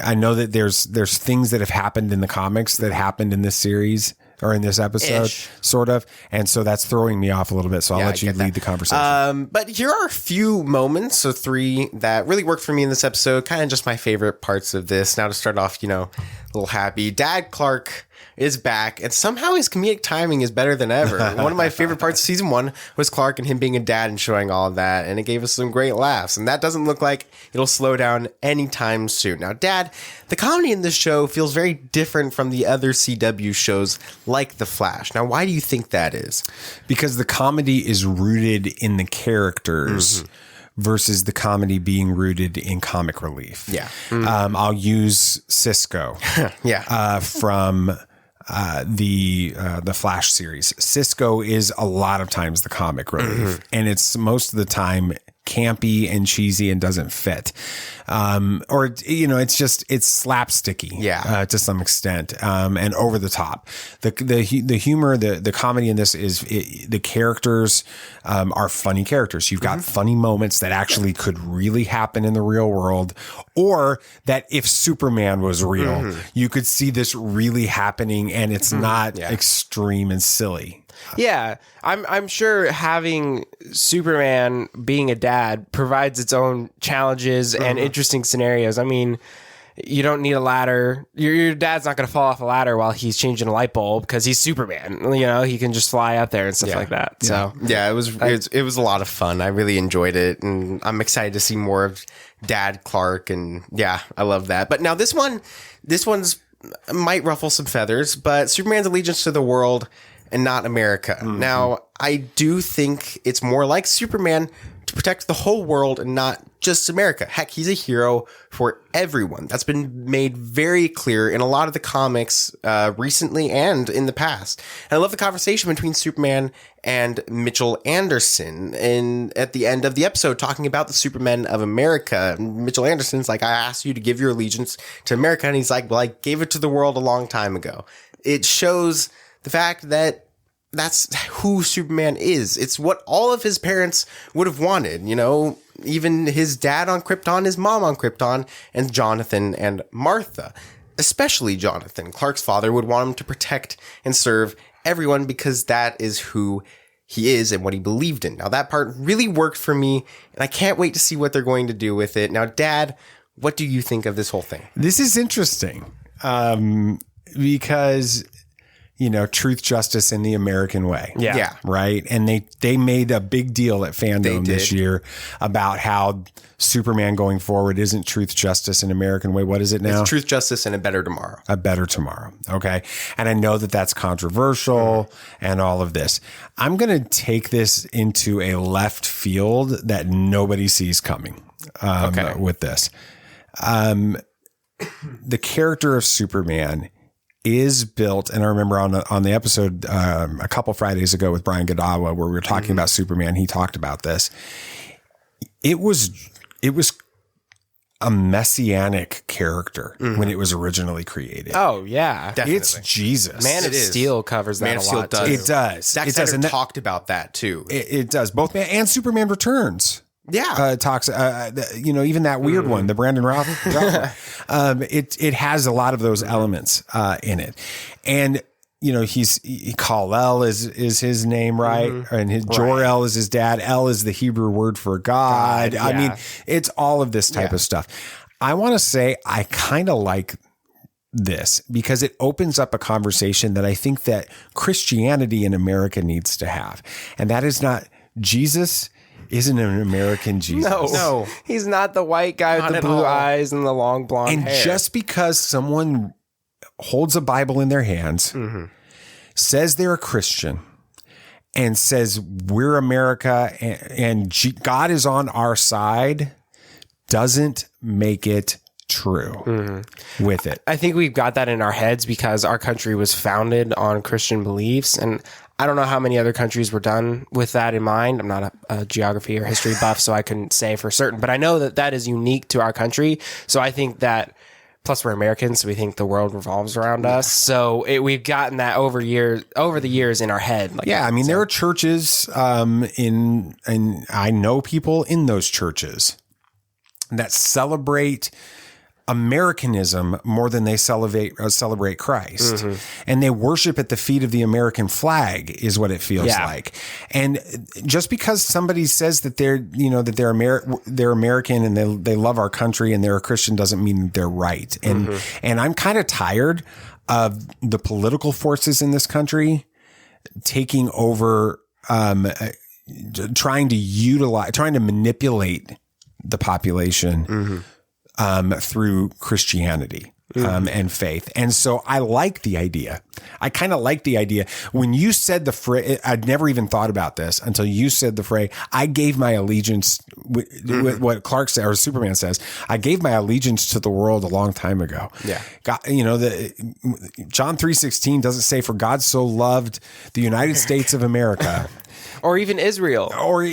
I know that there's things that have happened in the comics that happened in this series or in this episode, sort of. And so that's throwing me off a little bit. So I'll let you lead the conversation. But here are a few moments, so 3 that really worked for me in this episode. Kind of just my favorite parts of this. Now to start off, a little happy. Dad Clark is back, and somehow his comedic timing is better than ever. One of my favorite parts of season 1 was Clark and him being a dad and showing all of that, and it gave us some great laughs, and that doesn't look like it'll slow down anytime soon. Now, Dad, the comedy in this show feels very different from the other CW shows like The Flash. Now, why do you think that is? Because the comedy is rooted in the characters versus the comedy being rooted in comic relief. Yeah. I'll use Cisco from the Flash series. Cisco is a lot of times the comic relief, and it's most of the time campy and cheesy and doesn't fit. Or, it's slapsticky to some extent, and over the top. The humor, the comedy in this is the characters are funny characters. You've got funny moments that actually could really happen in the real world, or that if Superman was real, you could see this really happening, and it's not extreme and silly. Yeah, I'm sure having Superman being a dad provides its own challenges and interesting scenarios. I mean, you don't need a ladder. Your dad's not going to fall off a ladder while he's changing a light bulb because he's Superman. He can just fly up there and stuff like that. So yeah, it was a lot of fun. I really enjoyed it, and I'm excited to see more of Dad Clark. And yeah, I love that. But now this one's might ruffle some feathers, but Superman's allegiance to the world and not America. Now, I do think it's more like Superman to protect the whole world and not just America. Heck, he's a hero for everyone. That's been made very clear in a lot of the comics recently and in the past. And I love the conversation between Superman and Mitchell Anderson at the end of the episode, talking about the Supermen of America. Mitchell Anderson's like, I asked you to give your allegiance to America. And he's like, well, I gave it to the world a long time ago. It shows the fact that that's who Superman is. It's what all of his parents would have wanted, even his dad on Krypton, his mom on Krypton, and Jonathan and Martha. Especially Jonathan. Clark's father would want him to protect and serve everyone because that is who he is and what he believed in. Now, that part really worked for me, and I can't wait to see what they're going to do with it. Now, Dad, what do you think of this whole thing? This is interesting because... truth, justice, and the American way. Yeah. Right. And they made a big deal at Fandom this year about how Superman going forward isn't truth, justice, and American way. What is it now? It's truth, justice, and a better tomorrow. A better tomorrow. Okay. And I know that that's controversial and all of this. I'm going to take this into a left field that nobody sees coming with this. The character of Superman is built, and I remember on the episode a couple Fridays ago with Brian Godawa, where we were talking about Superman, he talked about this. It was a messianic character when it was originally created. Oh yeah, definitely. It's Jesus. Man of Steel covers that Man of Steel lot. Does. It does. Zack Snyder talked about that too. It does. Both Man and Superman Returns. Yeah. Talks, even that weird one, the Brandon Routh. It has a lot of those elements in it. And, Kal-El is his name, right? And Jor-El is his dad. El is the Hebrew word for God. I mean, it's all of this type of stuff. I want to say I kind of like this because it opens up a conversation that I think that Christianity in America needs to have. And that is not Jesus isn't an American Jesus. No. He's not the white guy with the blue eyes and the long blonde hair. And just because someone holds a Bible in their hands, says they're a Christian, and says we're America and God is on our side, doesn't make it true with it. I think we've got that in our heads because our country was founded on Christian beliefs, and I don't know how many other countries were done with that in mind. I'm not a geography or history buff, so I couldn't say for certain, but I know that is unique to our country. So I think that, plus we're Americans, so we think the world revolves around us. So we've gotten that over the years in our head. There are churches and I know people in those churches that celebrate Americanism more than they celebrate Christ. And they worship at the feet of the American flag is what it feels like. And just because somebody says that they're American and they love our country and they're a Christian doesn't mean that they're right. And I'm kind of tired of the political forces in this country taking over, trying to manipulate the population through Christianity and faith. And so I like the idea. I kind of like the idea. When you said the phrase, I'd never even thought about this until you said the phrase, I gave my allegiance with what Clark said, or Superman says, I gave my allegiance to the world a long time ago. Yeah. God, John 3:16 doesn't say, for God so loved the United States of America. Or even Israel. Or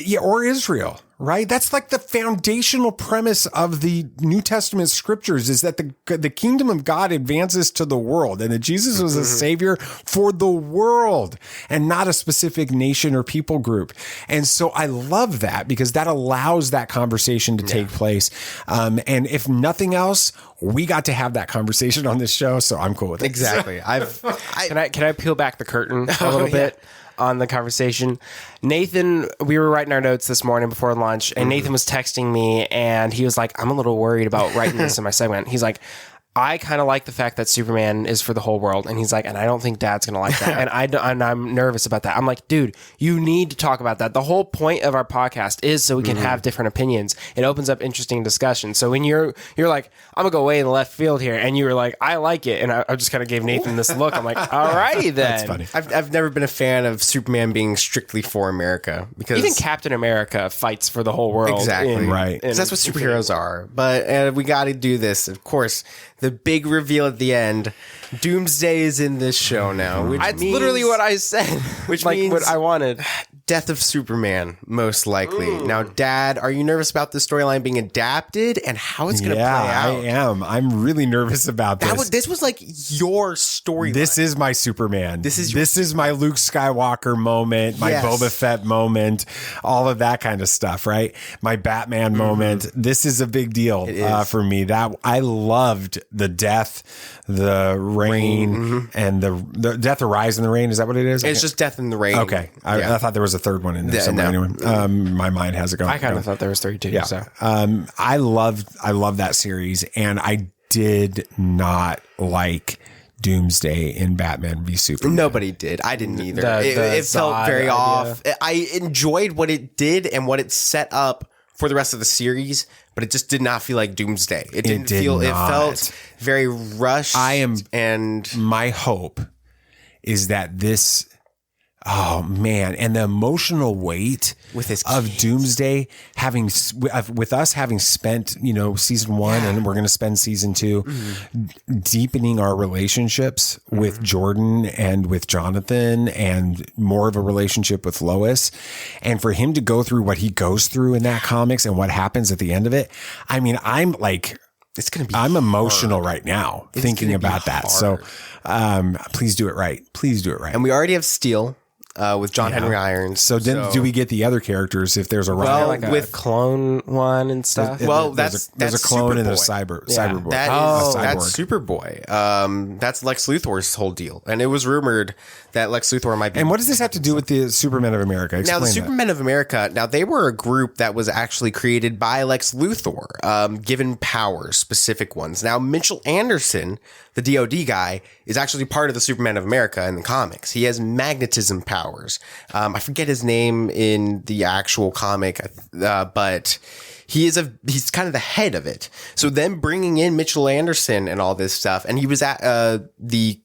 Israel, right? That's like the foundational premise of the New Testament scriptures is that the kingdom of God advances to the world and that Jesus was a savior for the world and not a specific nation or people group. And so I love that because that allows that conversation to take place. And if nothing else, we got to have that conversation on this show. So I'm cool with it. Exactly. Can I peel back the curtain a little bit on the conversation? Nathan, we were writing our notes this morning before lunch, and Nathan was texting me, and he was like, I'm a little worried about writing this in my segment. He's like, I kind of like the fact that Superman is for the whole world. And he's like, and I don't think Dad's going to like that. And I'm nervous about that. I'm like, dude, you need to talk about that. The whole point of our podcast is so we can have different opinions. It opens up interesting discussion. So when you're like, I'm going to go way in the left field here. And you were like, I like it. And I just kind of gave Nathan this look. I'm like, all righty then. That's funny. I've never been a fan of Superman being strictly for America because even Captain America fights for the whole world. Exactly. Right. That's what superheroes are. But we got to do this. Of course, the big reveal at the end, Doomsday is in this show now. That's literally what I said. Which like means what I wanted. Death of Superman, most likely. Now, Dad, are you nervous about the storyline being adapted and how it's going to play out? I am. I'm really nervous about this. This was like your storyline. This is my Superman. This is my Luke Skywalker moment, my Boba Fett moment, all of that kind of stuff, right? My Batman moment. This is a big deal for me. That I loved the death, the rain, and the death, the rise, and the rain. Is that what it is? It's just death and the rain. Okay. I thought there was a third one in there somewhere. Anyway, my mind has it going. I kind of thought there was 3 too. Yeah. So. I loved that series, and I did not like Doomsday in Batman v Superman. Nobody did. I didn't either. It felt very off. I enjoyed what it did and what it set up for the rest of the series, but it just did not feel like Doomsday. It felt very rushed. My hope is that this Oh man, and the emotional weight with his of kids. Doomsday with us having spent, season 1 and we're going to spend season 2 deepening our relationships with Jordan and with Jonathan and more of a relationship with Lois, and for him to go through what he goes through in that comics and what happens at the end of it. I mean, I'm emotional right now thinking about that. So, please do it right. Please do it right. And we already have Steel. With John Henry Irons. So then do we get the other characters if there's a rival? with clone one and stuff? There's a clone and a cyberboy. That's Superboy. That's Lex Luthor's whole deal. And it was rumored that Lex Luthor might be. And what does this have to do with the Superman of America? Explain now, the Supermen of America, they were a group that was actually created by Lex Luthor, given powers, specific ones. Now, Mitchell Anderson, the DOD guy, is actually part of the Superman of America in the comics. He has magnetism powers. I forget his name in the actual comic, but he's kind of the head of it. So them bringing in Mitchell Anderson and all this stuff, and he was at the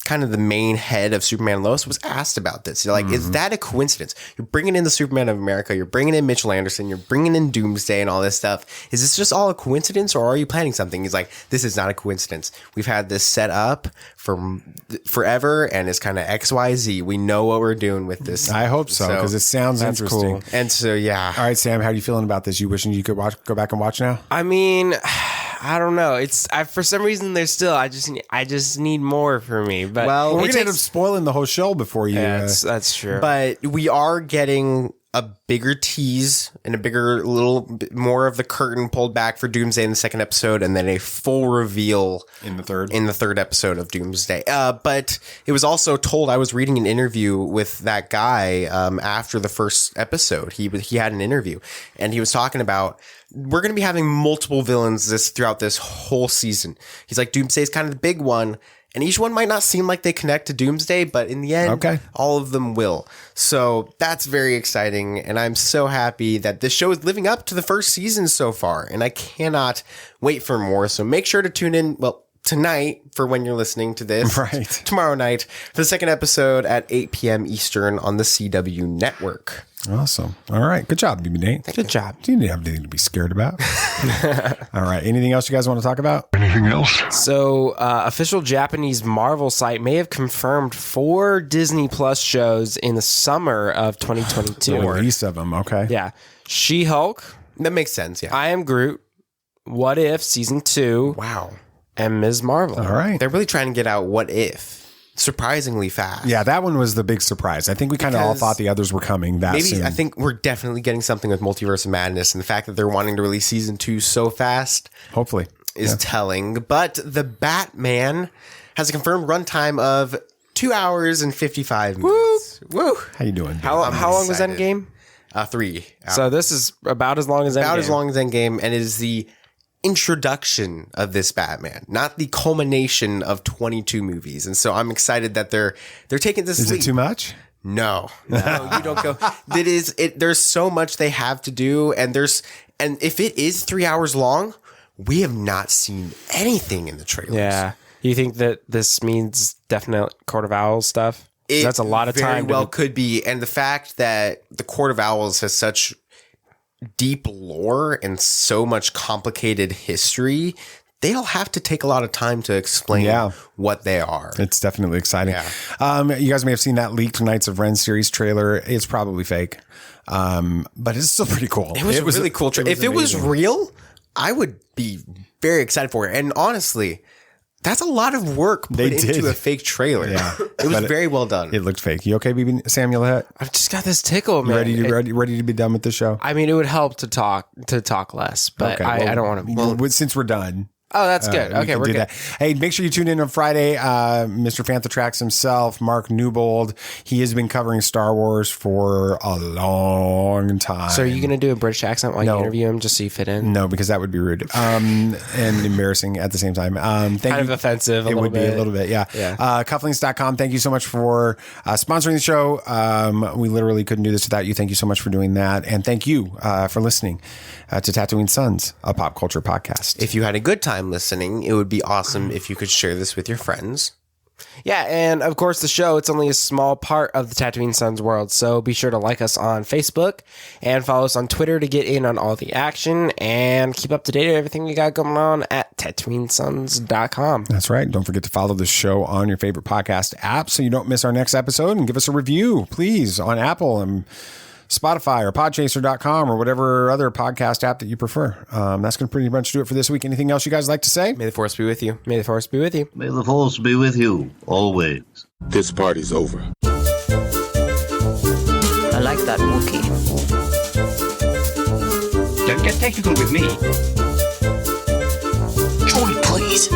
kind of the main head of Superman and Lois, was asked about this. You're like, is that a coincidence? You're bringing in the Superman of America, you're bringing in Mitchell Anderson, you're bringing in Doomsday and all this stuff. Is this just all a coincidence, or are you planning something? He's like, this is not a coincidence. We've had this set up for forever, and it's kind of XYZ. We know what we're doing with this. I hope so, because it sounds interesting. Cool. And so, yeah. All right, Sam, how are you feeling about this? You wishing you could go back and watch now? I mean, I don't know. For some reason there's still. I just need more for me. But we're gonna end up spoiling the whole show before you. Yeah, that's true. But we are getting a bigger tease and a bigger little bit more of the curtain pulled back for Doomsday in the second episode, and then a full reveal in the third episode of Doomsday. But it was also told. I was reading an interview with that guy after the first episode. He had an interview, and he was talking about, we're going to be having multiple villains throughout this whole season. He's like, Doomsday is kind of the big one, and each one might not seem like they connect to Doomsday, but in the end, all of them will. So that's very exciting, and I'm so happy that this show is living up to the first season so far, and I cannot wait for more. So make sure to tune in, tonight for when you're listening to this. Right. Tomorrow night for the second episode at 8 p.m. Eastern on the CW network. Awesome. All right. Good job, BB Nate. Good job. You didn't have anything to be scared about. All right. Anything else you guys want to talk about? Anything else? So, official Japanese Marvel site may have confirmed 4 Disney Plus shows in the summer of 2022. The release of them. Okay. Yeah. She-Hulk. That makes sense. Yeah. I Am Groot. What If Season 2. Wow. And Ms. Marvel. All right. They're really trying to get out What If surprisingly fast. Yeah, that one was the big surprise. I think we kind of all thought the others were coming that soon. I think we're definitely getting something with Multiverse of Madness, and the fact that they're wanting to release season 2 so fast, hopefully, is telling. But the Batman has a confirmed runtime of 2 hours and 55 minutes. Woo! How you doing? How long was Endgame? 3 hours. So this is about as long as Endgame. About as long as Endgame, and it is the introduction of this Batman, not the culmination of 22 movies. And so I'm excited that they're taking this leap. Is it too much? No, you don't go. There's so much they have to do, and if it is 3 hours long, we have not seen anything in the trailers. Yeah. You think that this means definite Court of Owls stuff? That's a lot of time. Very well could be. And the fact that the Court of Owls has such deep lore and so much complicated history, they'll have to take a lot of time to explain what they are. It's definitely exciting. Yeah. You guys may have seen that leaked Knights of Ren series trailer. It's probably fake, but it's still pretty cool. It was a really cool trailer. If it was real, I would be very excited for it. And honestly, that's a lot of work put into a fake trailer. Yeah. It was very well done. It looked fake. You okay, BB Samuel? I've just got this tickle, man. Ready to be done with the show? I mean, it would help to talk less, but I don't want to. Well, since we're done. Oh, that's good. Okay, we're good. That. Hey, make sure you tune in on Friday. Mr. Fantatrax himself, Marc Newbold. He has been covering Star Wars for a long time. So are you going to do a British accent while you interview him just so you fit in? No, because that would be rude and embarrassing at the same time. Kind of offensive. It would be a little bit, yeah. Cufflinks.com. Thank you so much for sponsoring the show. We literally couldn't do this without you. Thank you so much for doing that. And thank you for listening to Tatooine Sons, a pop culture podcast. If you had a good time listening, it would be awesome if you could share this with your friends. Yeah, and of course the show, it's only a small part of the Tatooine Sons world, so be sure to like us on Facebook and follow us on Twitter to get in on all the action and keep up to date with everything we got going on at TatooineSons.com. That's right. Don't forget to follow the show on your favorite podcast app so you don't miss our next episode, and give us a review, please, on Apple and Spotify or Podchaser.com or whatever other podcast app that you prefer. That's going to pretty much do it for this week. Anything else you guys like to say? May the Force be with you. May the Force be with you. May the Force be with you, always. This party's over. I like that Wookiee. Don't get technical with me. Troy, please.